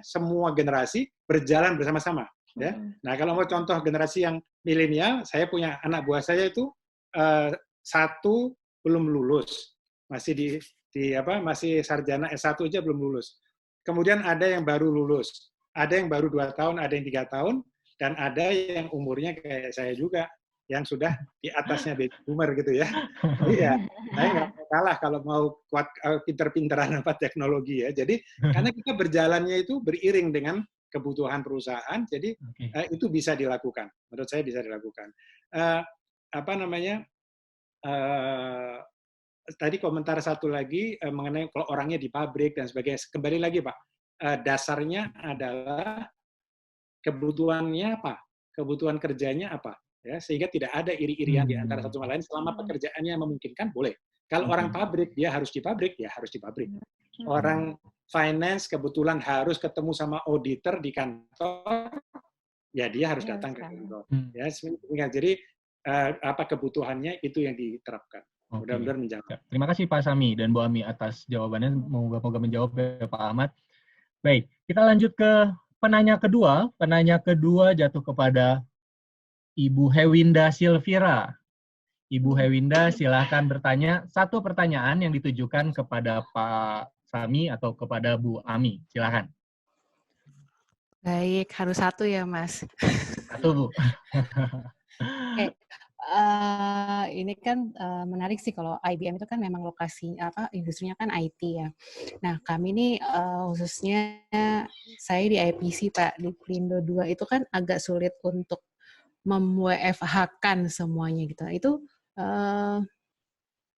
semua generasi berjalan bersama-sama. Ya. Nah kalau mau contoh generasi yang milenial, saya punya anak buah saya itu satu belum lulus, masih masih sarjana S1 aja belum lulus. Kemudian ada yang baru lulus, ada yang baru 2 tahun, ada yang 3 tahun, dan ada yang umurnya kayak saya juga, yang sudah di atasnya baby boomer gitu ya. Iya, saya nggak mau kalah kalau mau kuat pinter-pinteran apa teknologi ya. Jadi karena kita berjalannya itu beriring dengan kebutuhan perusahaan, jadi itu bisa dilakukan. Menurut saya bisa dilakukan. Tadi komentar satu lagi mengenai kalau orangnya di pabrik dan sebagainya. Kembali lagi Pak, dasarnya adalah kebutuhannya apa, kebutuhan kerjanya apa, ya sehingga tidak ada iri-irian di antara satu sama lain. Selama pekerjaannya memungkinkan boleh. Kalau orang pabrik dia harus di pabrik, ya harus di pabrik. Orang finance kebetulan harus ketemu sama auditor di kantor, ya dia harus datang ke kantor. Ya, jadi kebutuhannya itu yang diterapkan. Mudah-mudahan menjawab. Terima kasih Pak Sami dan Bu Ami atas jawabannya. Moga-moga menjawab ya Pak Ahmad. Baik, kita lanjut ke penanya kedua. Penanya kedua jatuh kepada Ibu Hewinda Silvira. Ibu Hewinda, silahkan bertanya. Satu pertanyaan yang ditujukan kepada Pak Sami atau kepada Bu Ami. Silahkan. Baik, harus satu ya, Mas. Satu, Bu. Oke. Ini kan menarik sih kalau IBM itu kan memang lokasi industrinya kan IT ya. Nah kami ini khususnya saya di IPC Pak di Pelindo 2 itu kan agak sulit untuk mem-WFH-kan semuanya gitu. Itu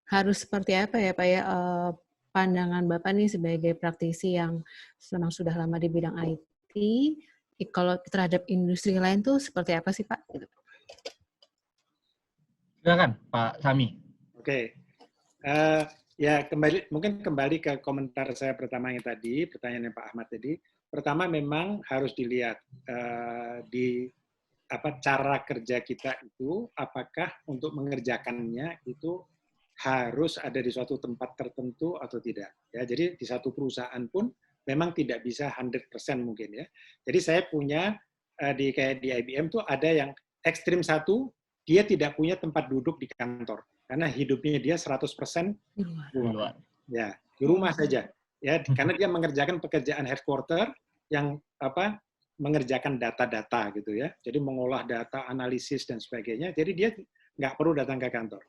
harus seperti apa ya Pak ya pandangan Bapak nih sebagai praktisi yang memang sudah lama di bidang IT. Kalau terhadap industri lain tuh seperti apa sih Pak? Silakan Pak Sami. Oke. Ya mungkin kembali ke komentar saya pertamanya tadi, pertanyaannya Pak Ahmad tadi. Pertama memang harus dilihat di cara kerja kita itu, apakah untuk mengerjakannya itu harus ada di suatu tempat tertentu atau tidak. Ya, jadi di satu perusahaan pun memang tidak bisa 100% mungkin ya. Jadi saya punya kayak di IBM tuh ada yang ekstrim satu, dia tidak punya tempat duduk di kantor karena hidupnya dia 100% di luar. Ya, di rumah saja. Ya, karena dia mengerjakan pekerjaan headquarter yang mengerjakan data-data gitu ya. Jadi mengolah data, analisis dan sebagainya. Jadi dia nggak perlu datang ke kantor.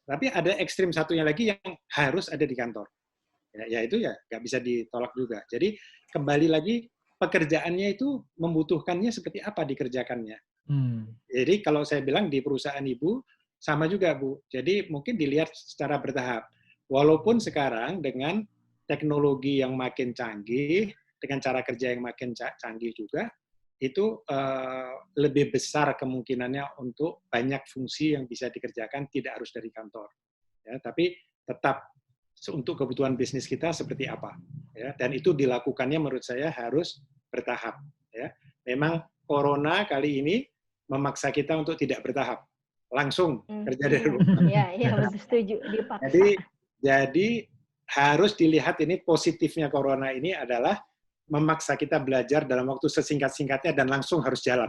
Tapi ada ekstrim satunya lagi yang harus ada di kantor. Ya itu ya nggak bisa ditolak juga. Jadi kembali lagi pekerjaannya itu membutuhkannya seperti apa dikerjakannya. Jadi kalau saya bilang di perusahaan Ibu, sama juga Bu. Jadi mungkin dilihat secara bertahap. Walaupun sekarang dengan teknologi yang makin canggih, dengan cara kerja yang makin canggih juga, itu lebih besar kemungkinannya untuk banyak fungsi yang bisa dikerjakan tidak harus dari kantor. Ya, tapi tetap untuk kebutuhan bisnis kita seperti apa. Ya, dan itu dilakukannya menurut saya harus bertahap. Ya. Memang Corona kali ini memaksa kita untuk tidak bertahap, langsung kerja dari rumah. Iya, betul setuju, dipaksa. Jadi harus dilihat ini positifnya Corona ini adalah memaksa kita belajar dalam waktu sesingkat-singkatnya dan langsung harus jalan.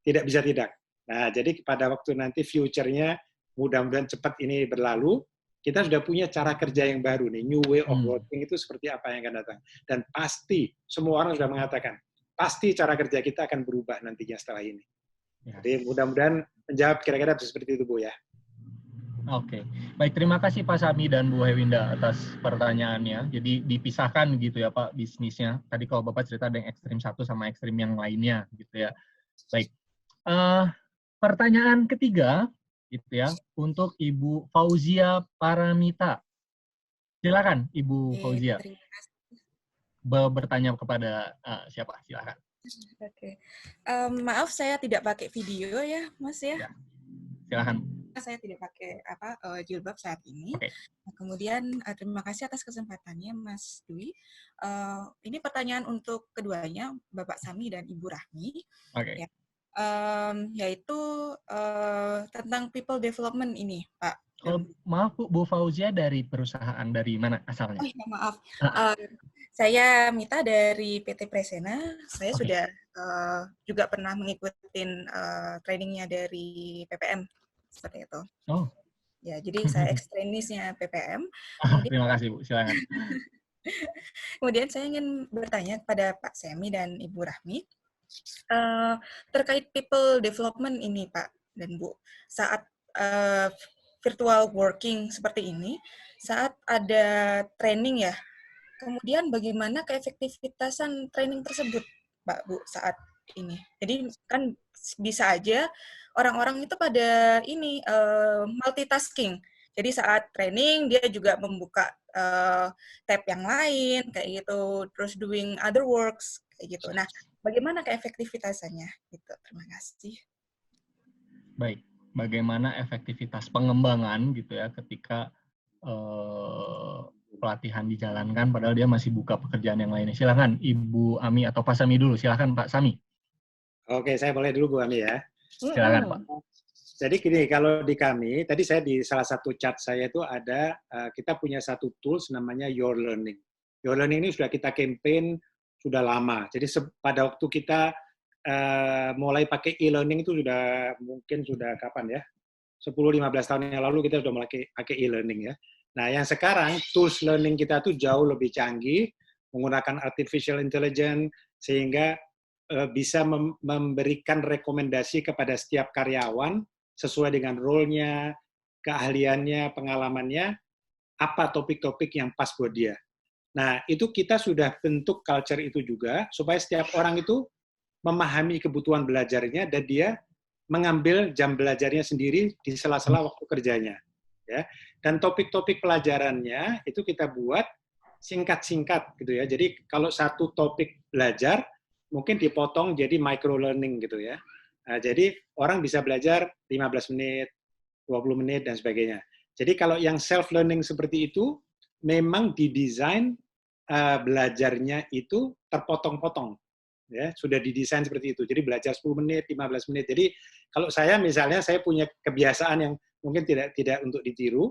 Tidak bisa tidak. Nah, jadi pada waktu nanti future-nya mudah-mudahan cepat ini berlalu, kita sudah punya cara kerja yang baru nih, new way of working itu seperti apa yang akan datang. Dan pasti, semua orang sudah mengatakan, pasti cara kerja kita akan berubah nantinya setelah ini. Jadi mudah-mudahan menjawab kira-kira seperti itu Bu ya. Oke, baik terima kasih Pak Sami dan Bu Hewinda atas pertanyaannya. Jadi dipisahkan gitu ya Pak bisnisnya. Tadi kalau Bapak cerita ada yang ekstrim satu sama ekstrim yang lainnya gitu ya. Baik, pertanyaan ketiga gitu ya untuk Ibu Fauzia Paramita. Silakan Ibu Fauzia. Bertanya kepada siapa? Silakan. Oke. Maaf saya tidak pakai video ya, Mas ya. Silakan. Saya tidak pakai jilbab saat ini. Okay. Kemudian terima kasih atas kesempatannya, Mas Dwi. Ini pertanyaan untuk keduanya, Bapak Sami dan Ibu Rahmi. Okay. Ya. yaitu tentang people development ini, Pak. Kalau maaf Bu Fauzia dari perusahaan dari mana asalnya? Oh ya, maaf. Saya Mita dari PT Presena. Saya sudah juga pernah mengikuti trainingnya dari PPM seperti itu. Oh. Ya, jadi saya ex-trainees-nya PPM. Terima kasih Bu, silakan. Kemudian saya ingin bertanya kepada Pak Semi dan Ibu Rahmi terkait people development ini, Pak dan Bu. Saat virtual working seperti ini, saat ada training ya, kemudian bagaimana keefektivitasan training tersebut, Pak Bu, saat ini? Jadi kan bisa aja orang-orang itu pada ini multitasking. Jadi saat training dia juga membuka tab yang lain kayak gitu, terus doing other works kayak gitu. Nah, bagaimana keefektivitasannya? Gitu. Terima kasih. Baik, bagaimana efektivitas pengembangan gitu ya ketika pelatihan dijalankan padahal dia masih buka pekerjaan yang lainnya. Silakan Ibu Ami atau Pak Sami dulu. Silakan Pak Sami. Oke, saya boleh dulu Bu Ami ya. Silakan Pak. Jadi gini, kalau di kami, tadi saya di salah satu chat saya itu ada, kita punya satu tools namanya Your Learning. Your Learning ini sudah kita campaign sudah lama. Jadi pada waktu kita mulai pakai e-learning itu mungkin sudah kapan ya? 10-15 tahun yang lalu kita sudah mulai pakai e-learning ya. Nah, yang sekarang tools learning kita tuh jauh lebih canggih, menggunakan artificial intelligence, sehingga bisa memberikan rekomendasi kepada setiap karyawan sesuai dengan role-nya, keahliannya, pengalamannya, apa topik-topik yang pas buat dia. Nah, itu kita sudah bentuk culture itu juga, supaya setiap orang itu memahami kebutuhan belajarnya, dan dia mengambil jam belajarnya sendiri di sela-sela waktu kerjanya. Ya. Dan topik-topik pelajarannya itu kita buat singkat-singkat gitu ya. Jadi kalau satu topik belajar, mungkin dipotong jadi micro learning gitu ya. Nah, jadi orang bisa belajar 15 menit, 20 menit, dan sebagainya. Jadi kalau yang self-learning seperti itu, memang didesain belajarnya itu terpotong-potong. Ya, sudah didesain seperti itu. Jadi belajar 10 menit, 15 menit. Jadi kalau saya misalnya, saya punya kebiasaan yang mungkin tidak untuk ditiru.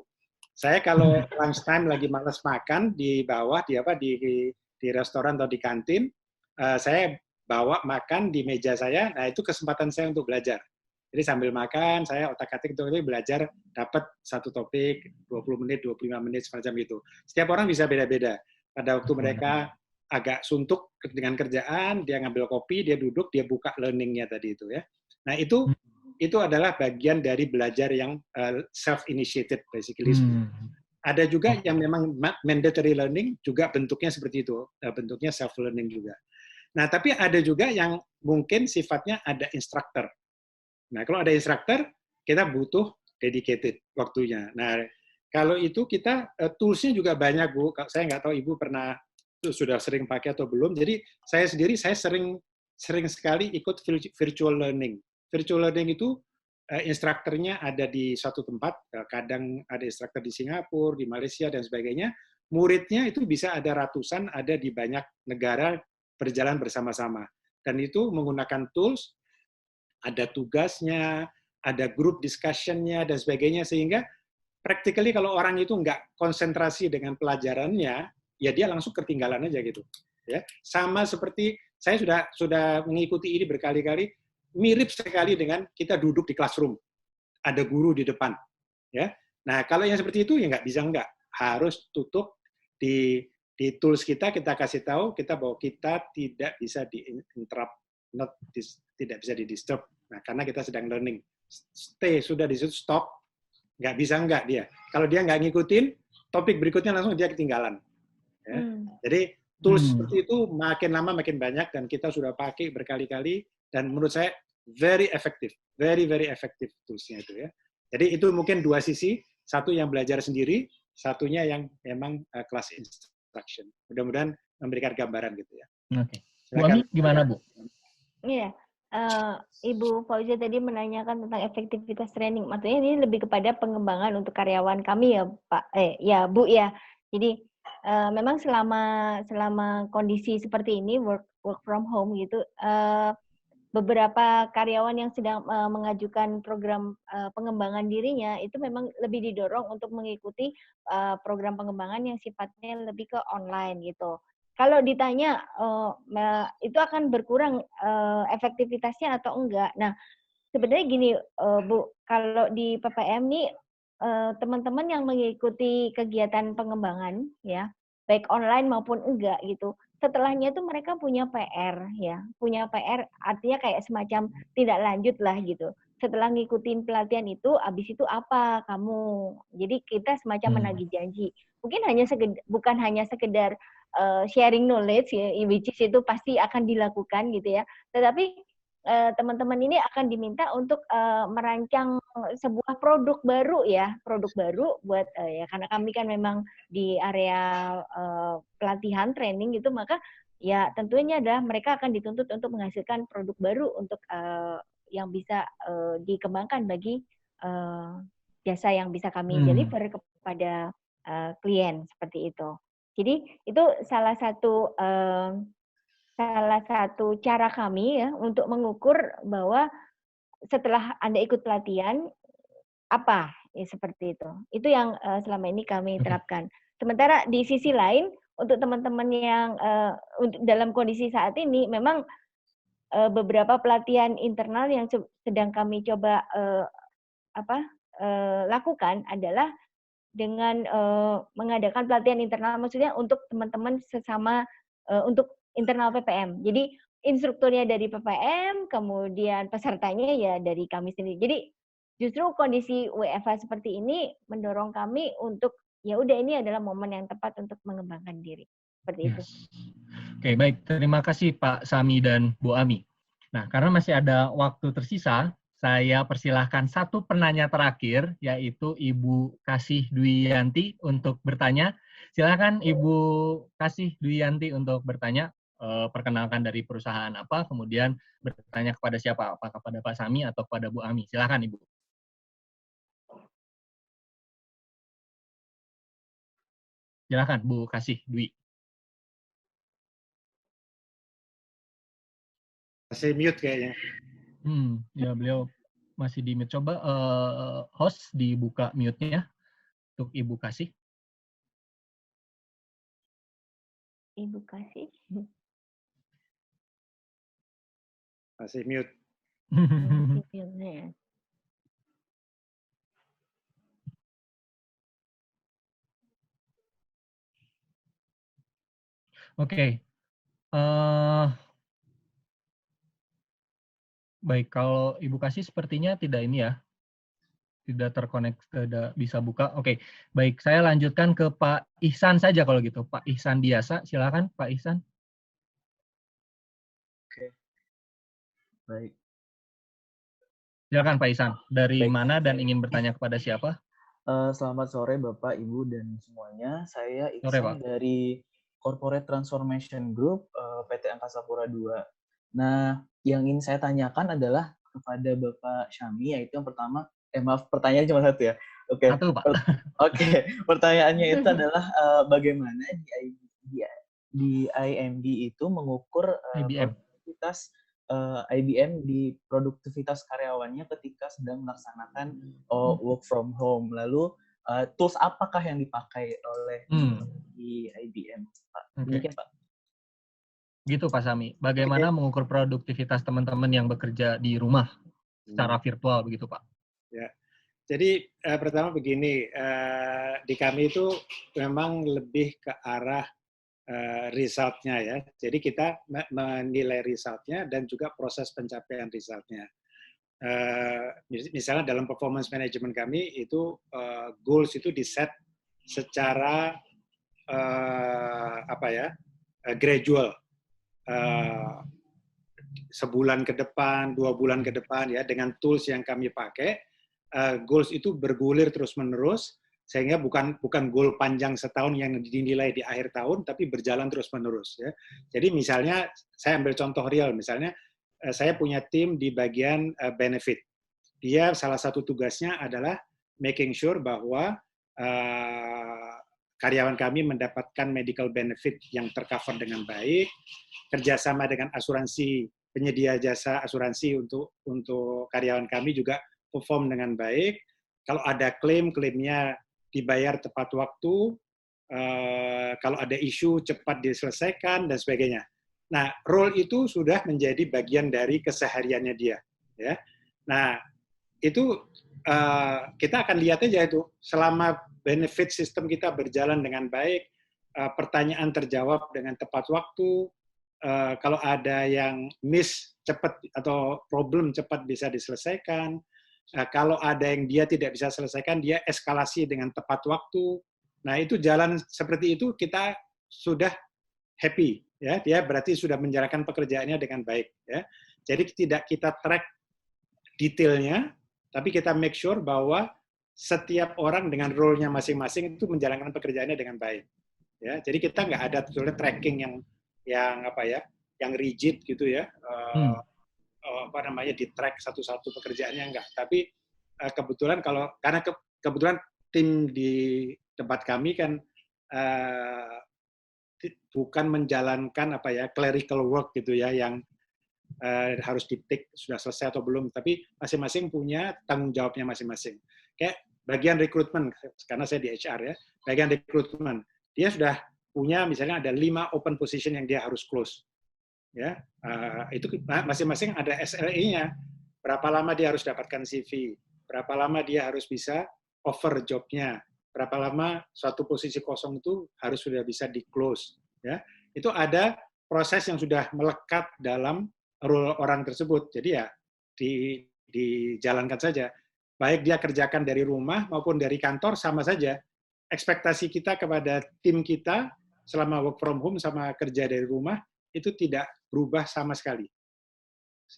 Saya kalau lunch time lagi malas makan di bawah, di restoran atau di kantin, saya bawa makan di meja saya, nah itu kesempatan saya untuk belajar. Jadi sambil makan, saya otak-atik itu belajar, dapat satu topik, 20 menit, 25 menit, semacam itu. Setiap orang bisa beda-beda. Pada waktu mereka agak suntuk dengan kerjaan, dia ngambil kopi, dia duduk, dia buka learning-nya tadi itu ya. Nah itu adalah bagian dari belajar yang self-initiated, basically. Ada juga yang memang mandatory learning, juga bentuknya seperti itu, bentuknya self-learning juga. Nah, tapi ada juga yang mungkin sifatnya ada instructor. Nah, kalau ada instructor, kita butuh dedicated waktunya. Nah, kalau itu kita, tools-nya juga banyak, Bu. Saya nggak tahu Ibu pernah, sudah sering pakai atau belum. Jadi, saya sendiri, saya sering sekali ikut virtual learning. Virtual learning itu, instrukturnya ada di suatu tempat, kadang ada instruktur di Singapura, di Malaysia, dan sebagainya. Muridnya itu bisa ada ratusan, ada di banyak negara, berjalan bersama-sama. Dan itu menggunakan tools, ada tugasnya, ada group discussion-nya, dan sebagainya, sehingga practically kalau orang itu nggak konsentrasi dengan pelajarannya, ya dia langsung ketinggalan aja gitu. Ya. Sama seperti, saya sudah mengikuti ini berkali-kali, mirip sekali dengan kita duduk di classroom, ada guru di depan. Ya. Nah, kalau yang seperti itu, ya nggak bisa nggak. Harus tutup di tools kita kasih tahu kita bahwa kita tidak bisa di-interrupt, tidak bisa di-disturb. Nah, karena kita sedang learning. Stay, sudah di situ, stop. Nggak bisa nggak dia. Kalau dia nggak ngikutin, topik berikutnya langsung dia ketinggalan. Ya. Jadi, tools seperti itu makin lama makin banyak, dan kita sudah pakai berkali-kali, dan menurut saya very effective. Very, very effective toolsnya itu ya. Jadi, itu mungkin dua sisi. Satu yang belajar sendiri, satunya yang memang kelas instruction. Mudah-mudahan memberikan gambaran gitu ya. Oke. Bu Ami, gimana Bu? Iya, Ibu Fauzia tadi menanyakan tentang efektivitas training. Maksudnya ini lebih kepada pengembangan untuk karyawan kami ya Pak, ya Bu ya. Jadi memang selama kondisi seperti ini work from home gitu, beberapa karyawan yang sedang mengajukan program pengembangan dirinya itu memang lebih didorong untuk mengikuti program pengembangan yang sifatnya lebih ke online gitu. Kalau ditanya itu akan berkurang efektivitasnya atau enggak? Nah, sebenarnya gini Bu, kalau di PPM nih teman-teman yang mengikuti kegiatan pengembangan ya, baik online maupun enggak gitu. Setelahnya itu mereka punya PR ya, punya PR artinya kayak semacam tidak lanjut lah gitu. Setelah ngikutin pelatihan itu, habis itu apa kamu? Jadi kita semacam menagih janji. Mungkin bukan hanya sekedar sharing knowledge ya, which is itu pasti akan dilakukan gitu ya. Tetapi teman-teman ini akan diminta untuk merancang sebuah produk baru ya, produk baru buat ya karena kami kan memang di area pelatihan training gitu, maka ya tentunya adalah mereka akan dituntut untuk menghasilkan produk baru untuk yang bisa dikembangkan bagi jasa yang bisa kami deliver kepada klien seperti itu. Jadi itu salah satu cara kami ya untuk mengukur bahwa setelah Anda ikut pelatihan apa ya, seperti itu. Itu yang selama ini kami terapkan. Sementara di sisi lain untuk teman-teman yang dalam kondisi saat ini memang beberapa pelatihan internal yang sedang kami coba lakukan adalah dengan mengadakan pelatihan internal, maksudnya untuk teman-teman sesama untuk internal PPM. Jadi instrukturnya dari PPM, kemudian pesertanya ya dari kami sendiri. Jadi justru kondisi WFH seperti ini mendorong kami untuk ya udah ini adalah momen yang tepat untuk mengembangkan diri. Seperti itu. Oke, baik. Terima kasih Pak Sami dan Bu Ami. Nah, karena masih ada waktu tersisa, saya persilahkan satu penanya terakhir, yaitu Ibu Kasih Dwiyanti untuk bertanya. Silakan Ibu Kasih Dwiyanti untuk bertanya. Perkenalkan dari perusahaan apa, kemudian bertanya kepada siapa, apakah kepada Pak Sami atau kepada Bu Ami. Silakan Ibu. Silakan Bu Kasih Dwi. Masih mute kayaknya. Ya beliau masih di mute. Coba host dibuka mute-nya untuk Ibu Kasih. Ibu Kasih. Masih mute. Masih mute. Oke. Baik, kalau Ibu Kasih sepertinya tidak ini ya. Tidak terkonek, tidak bisa buka. Oke, baik. Saya lanjutkan ke Pak Ihsan saja kalau gitu. Pak Ihsan Diasa, silakan Pak Ihsan. Oke. Baik. Silakan Pak Ihsan. Dari Baik. mana dan ingin bertanya kepada siapa? Selamat sore Bapak, Ibu, dan semuanya. Saya Sore, Ihsan dari Corporate Transformation Group PT Angkasa Pura II. Nah, yang ingin saya tanyakan adalah kepada Bapak Syami, yaitu yang pertama, maaf, pertanyaannya cuma satu ya. Oke. Satu, Pak. Oke, pertanyaannya itu adalah bagaimana di IMB itu mengukur produktivitas IBM di produktivitas karyawannya ketika sedang melaksanakan work from home. Lalu tools apakah yang dipakai oleh di IBM, Pak? Demikian, Pak. Gitu Pak Sami. Bagaimana mengukur produktivitas teman-teman yang bekerja di rumah secara virtual begitu Pak? Ya. Jadi pertama begini, di kami itu memang lebih ke arah result-nya ya. Jadi kita menilai result-nya dan juga proses pencapaian result-nya. Misalnya dalam performance management kami itu goals itu di-set secara gradual. Sebulan ke depan, 2 bulan ke depan ya, dengan tools yang kami pakai, goals itu bergulir terus-menerus, sehingga bukan goal panjang setahun yang dinilai di akhir tahun, tapi berjalan terus-menerus. Ya. Jadi misalnya, saya ambil contoh real, misalnya saya punya tim di bagian benefit. Dia salah satu tugasnya adalah making sure bahwa karyawan kami mendapatkan medical benefit yang tercover dengan baik, kerjasama dengan asuransi penyedia jasa asuransi untuk karyawan kami juga perform dengan baik. Kalau ada klaimnya dibayar tepat waktu, kalau ada isu cepat diselesaikan dan sebagainya. Nah, role itu sudah menjadi bagian dari kesehariannya dia. Ya, nah itu kita akan lihat aja itu selama benefit sistem kita berjalan dengan baik, pertanyaan terjawab dengan tepat waktu, kalau ada yang miss cepat atau problem cepat bisa diselesaikan. Kalau ada yang dia tidak bisa selesaikan, dia eskalasi dengan tepat waktu. Nah, itu jalan seperti itu kita sudah happy, ya. Dia berarti sudah menjalankan pekerjaannya dengan baik, ya. Jadi tidak kita track detailnya, tapi kita make sure bahwa setiap orang dengan role-nya masing-masing itu menjalankan pekerjaannya dengan baik, ya. Jadi kita nggak ada tracking yang apa ya, yang rigid gitu ya. Di track satu-satu pekerjaannya enggak, tapi kebetulan karena kebetulan tim di tempat kami kan bukan menjalankan clerical work gitu ya, yang harus di-tick sudah selesai atau belum, tapi masing-masing punya tanggung jawabnya masing-masing. Kayak bagian rekrutmen, karena saya di HR ya, bagian rekrutmen, dia sudah punya misalnya ada 5 open position yang dia harus close. Ya, itu masing-masing ada SLA-nya. Berapa lama dia harus dapatkan CV, berapa lama dia harus bisa offer job-nya, berapa lama suatu posisi kosong itu harus sudah bisa di-close. Ya, itu ada proses yang sudah melekat dalam role orang tersebut. Jadi ya dijalankan saja. Baik dia kerjakan dari rumah maupun dari kantor sama saja. Ekspektasi kita kepada tim kita selama work from home sama kerja dari rumah itu tidak berubah sama sekali.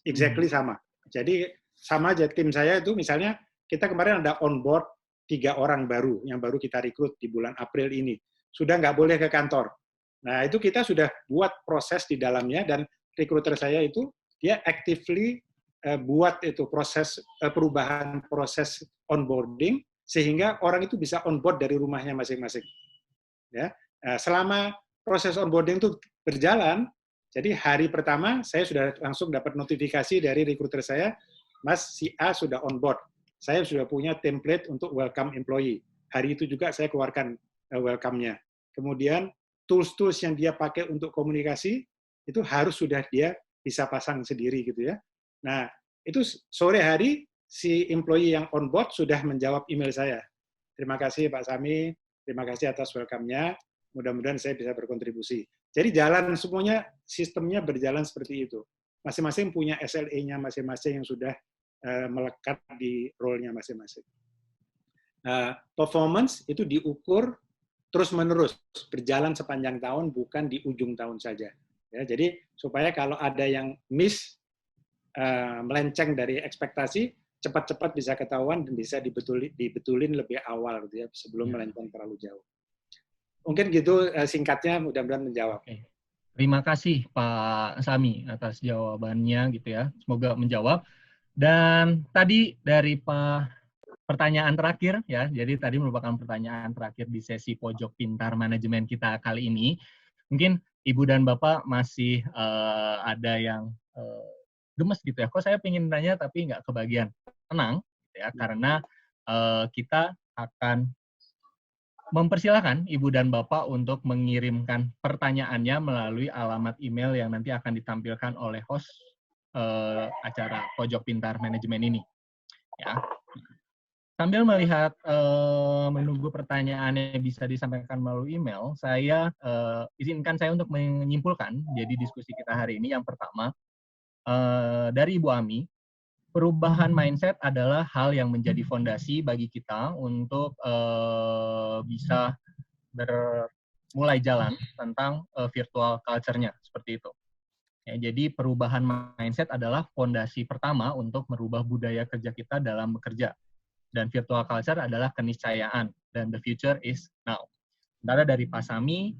Exactly sama. Jadi sama aja tim saya itu misalnya kita kemarin ada on board 3 orang baru yang baru kita rekrut di bulan April ini. Sudah nggak boleh ke kantor. Nah, itu kita sudah buat proses di dalamnya dan recruiter saya itu dia actively buat itu proses perubahan proses onboarding sehingga orang itu bisa onboard dari rumahnya masing-masing. Ya. Selama proses onboarding itu berjalan, jadi hari pertama saya sudah langsung dapat notifikasi dari recruiter saya, Mas si A sudah on board. Saya sudah punya template untuk welcome employee. Hari itu juga saya keluarkan welcome-nya. Kemudian tools-tools yang dia pakai untuk komunikasi itu harus sudah dia bisa pasang sendiri gitu ya. Nah, itu sore hari si employee yang on board sudah menjawab email saya. Terima kasih Pak Sami, terima kasih atas welcome-nya. Mudah-mudahan saya bisa berkontribusi. Jadi jalan semuanya, sistemnya berjalan seperti itu. Masing-masing punya SLA-nya masing-masing yang sudah melekat di role-nya masing-masing. Performance itu diukur terus-menerus, berjalan sepanjang tahun, bukan di ujung tahun saja. Ya, jadi supaya kalau ada yang miss, melenceng dari ekspektasi, cepat-cepat bisa ketahuan dan bisa dibetulin lebih awal gitu ya, sebelum melenceng terlalu jauh. Mungkin gitu singkatnya, mudah-mudahan menjawab. Oke. Terima kasih Pak Sami atas jawabannya gitu ya. Semoga menjawab. Dan tadi dari pertanyaan terakhir ya. Jadi tadi merupakan pertanyaan terakhir di sesi Pojok Pintar Manajemen kita kali ini. Mungkin Ibu dan Bapak masih ada yang gemes gitu ya. Kok saya pengen tanya tapi nggak kebagian. Tenang gitu ya, karena kita akan mempersilahkan Ibu dan Bapak untuk mengirimkan pertanyaannya melalui alamat email yang nanti akan ditampilkan oleh host acara Pojok Pintar Manajemen ini. Ya. Sambil melihat menunggu pertanyaannya bisa disampaikan melalui email, saya izinkan saya untuk menyimpulkan jadi diskusi kita hari ini. Yang pertama, dari Ibu Ami, perubahan mindset adalah hal yang menjadi fondasi bagi kita untuk bisa mulai jalan tentang virtual culture-nya, seperti itu. Ya, jadi perubahan mindset adalah fondasi pertama untuk merubah budaya kerja kita dalam bekerja. Dan virtual culture adalah keniscayaan, dan the future is now. Sementara dari Pak Sami,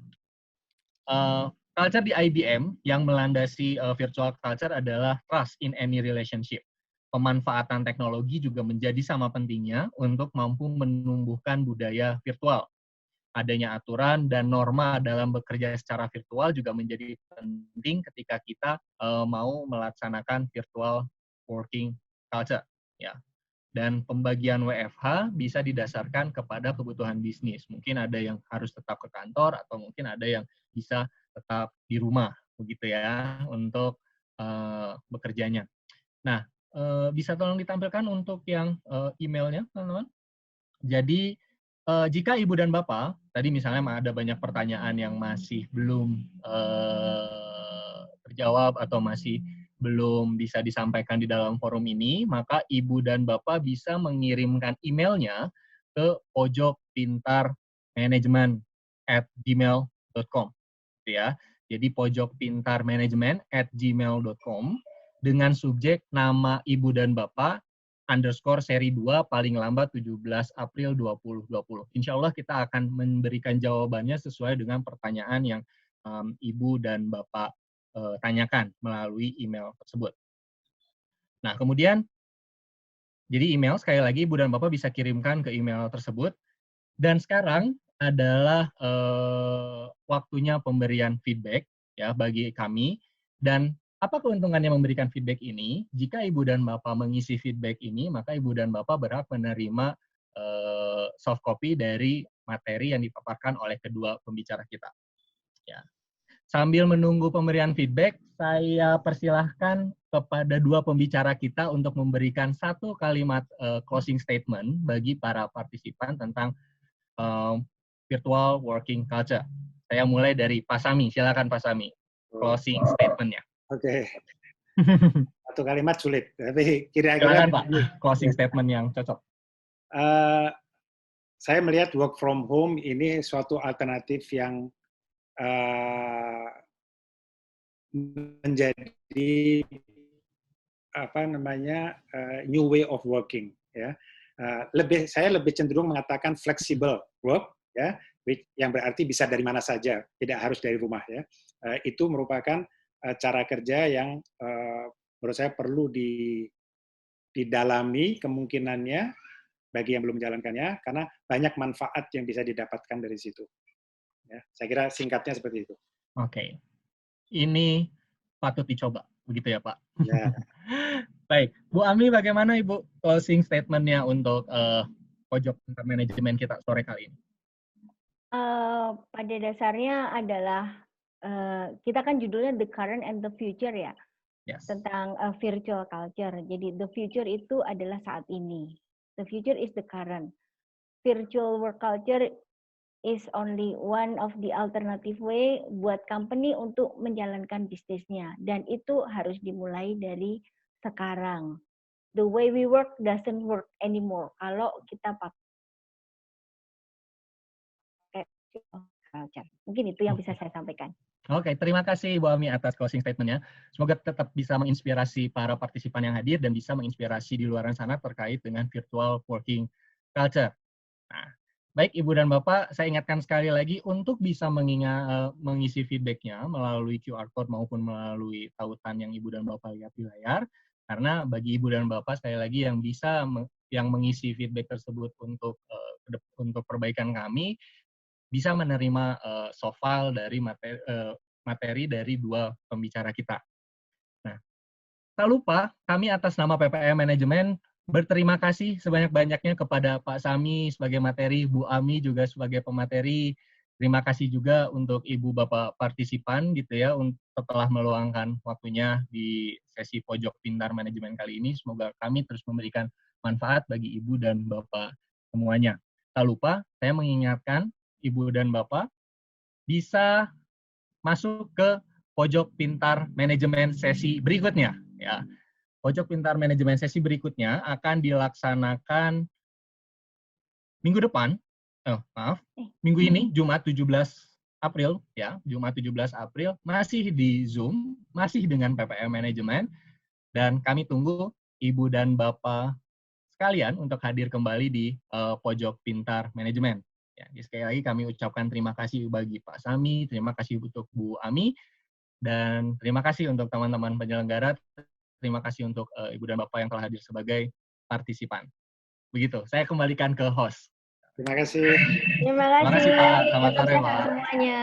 culture di IBM yang melandasi virtual culture adalah trust in any relationship. Pemanfaatan teknologi juga menjadi sama pentingnya untuk mampu menumbuhkan budaya virtual. adanya aturan dan norma dalam bekerja secara virtual juga menjadi penting ketika kita mau melaksanakan virtual working culture. Ya. Dan pembagian WFH bisa didasarkan kepada kebutuhan bisnis. Mungkin ada yang harus tetap ke kantor atau mungkin ada yang bisa tetap di rumah, begitu ya, untuk bekerjanya. Nah, bisa tolong ditampilkan untuk yang emailnya, teman-teman. Jadi, jika Ibu dan Bapak, tadi misalnya ada banyak pertanyaan yang masih belum terjawab atau masih belum bisa disampaikan di dalam forum ini, maka Ibu dan Bapak bisa mengirimkan emailnya ke pojokpintarmanagement@gmail.com. Ya. Jadi pojokpintarmanagement@gmail.com dengan subjek nama Ibu dan Bapak _seri 2 paling lambat 17 April 2020. Insya Allah kita akan memberikan jawabannya sesuai dengan pertanyaan yang Ibu dan Bapak tanyakan melalui email tersebut. Nah, kemudian, jadi email, sekali lagi, Ibu dan Bapak bisa kirimkan ke email tersebut. Dan sekarang adalah waktunya pemberian feedback ya bagi kami. Dan apa keuntungannya memberikan feedback ini? Jika Ibu dan Bapak mengisi feedback ini, maka Ibu dan Bapak berhak menerima soft copy dari materi yang dipaparkan oleh kedua pembicara kita. Ya. Sambil menunggu pemberian feedback, saya persilahkan kepada dua pembicara kita untuk memberikan satu kalimat closing statement bagi para partisipan tentang virtual working culture. Saya mulai dari Pak Sami. Silakan Pak Sami. Closing statement-nya. Oke. Satu kalimat sulit, tapi kira-kira. Silakan Pak, closing statement yang cocok. Saya melihat work from home ini suatu alternatif yang menjadi new way of working, ya. Saya lebih cenderung mengatakan flexible work, ya, yang berarti bisa dari mana saja, tidak harus dari rumah, ya. Itu merupakan cara kerja yang menurut saya perlu didalami kemungkinannya bagi yang belum menjalankannya, karena banyak manfaat yang bisa didapatkan dari situ. Ya, saya kira singkatnya seperti itu. Oke. Ini patut dicoba, begitu ya Pak? Ya. Baik, Bu Ami, bagaimana Ibu closing statement-nya untuk pojok manajemen kita sore kali ini? Pada dasarnya adalah kita kan judulnya The Current and the Future ya, yes. Tentang virtual culture. Jadi the future itu adalah saat ini. The future is the current. Virtual work culture is only one of the alternative way buat company untuk menjalankan bisnisnya. Dan itu harus dimulai dari sekarang. The way we work doesn't work anymore kalau kita pakai culture. Mungkin itu yang bisa saya sampaikan. Oke, terima kasih Bu Ami atas closing statement-nya. Semoga tetap bisa menginspirasi para partisipan yang hadir dan bisa menginspirasi di luar sana terkait dengan virtual working culture. Nah, baik Ibu dan Bapak, saya ingatkan sekali lagi untuk bisa mengisi feedback-nya melalui QR Code maupun melalui tautan yang Ibu dan Bapak lihat di layar. Karena bagi Ibu dan Bapak, sekali lagi yang bisa yang mengisi feedback tersebut untuk perbaikan kami, bisa menerima soft file dari materi dari dua pembicara kita. Nah, tak lupa kami atas nama PPM Manajemen berterima kasih sebanyak-banyaknya kepada Pak Sami sebagai materi, Bu Ami juga sebagai pemateri. Terima kasih juga untuk Ibu Bapak partisipan gitu ya setelah meluangkan waktunya di sesi Pojok Pintar Manajemen kali ini. Semoga kami terus memberikan manfaat bagi Ibu dan Bapak semuanya. Tak lupa saya mengingatkan Ibu dan Bapak bisa masuk ke Pojok Pintar Manajemen sesi berikutnya ya. Pojok Pintar Manajemen sesi berikutnya akan dilaksanakan minggu depan, minggu ini, Jumat 17 April, ya, Jumat 17 April, masih di Zoom, masih dengan PPM Manajemen, dan kami tunggu Ibu dan Bapak sekalian untuk hadir kembali di Pojok Pintar Manajemen. Ya, sekali lagi kami ucapkan terima kasih bagi Pak Sami, terima kasih untuk Bu Ami, dan terima kasih untuk teman-teman penyelenggara. Terima kasih untuk Ibu dan Bapak yang telah hadir sebagai partisipan. Begitu, saya kembalikan ke host. Terima kasih. Terima Terima kasih kasih. Pak. Selamat Tetap sore sehat Pak. semuanya.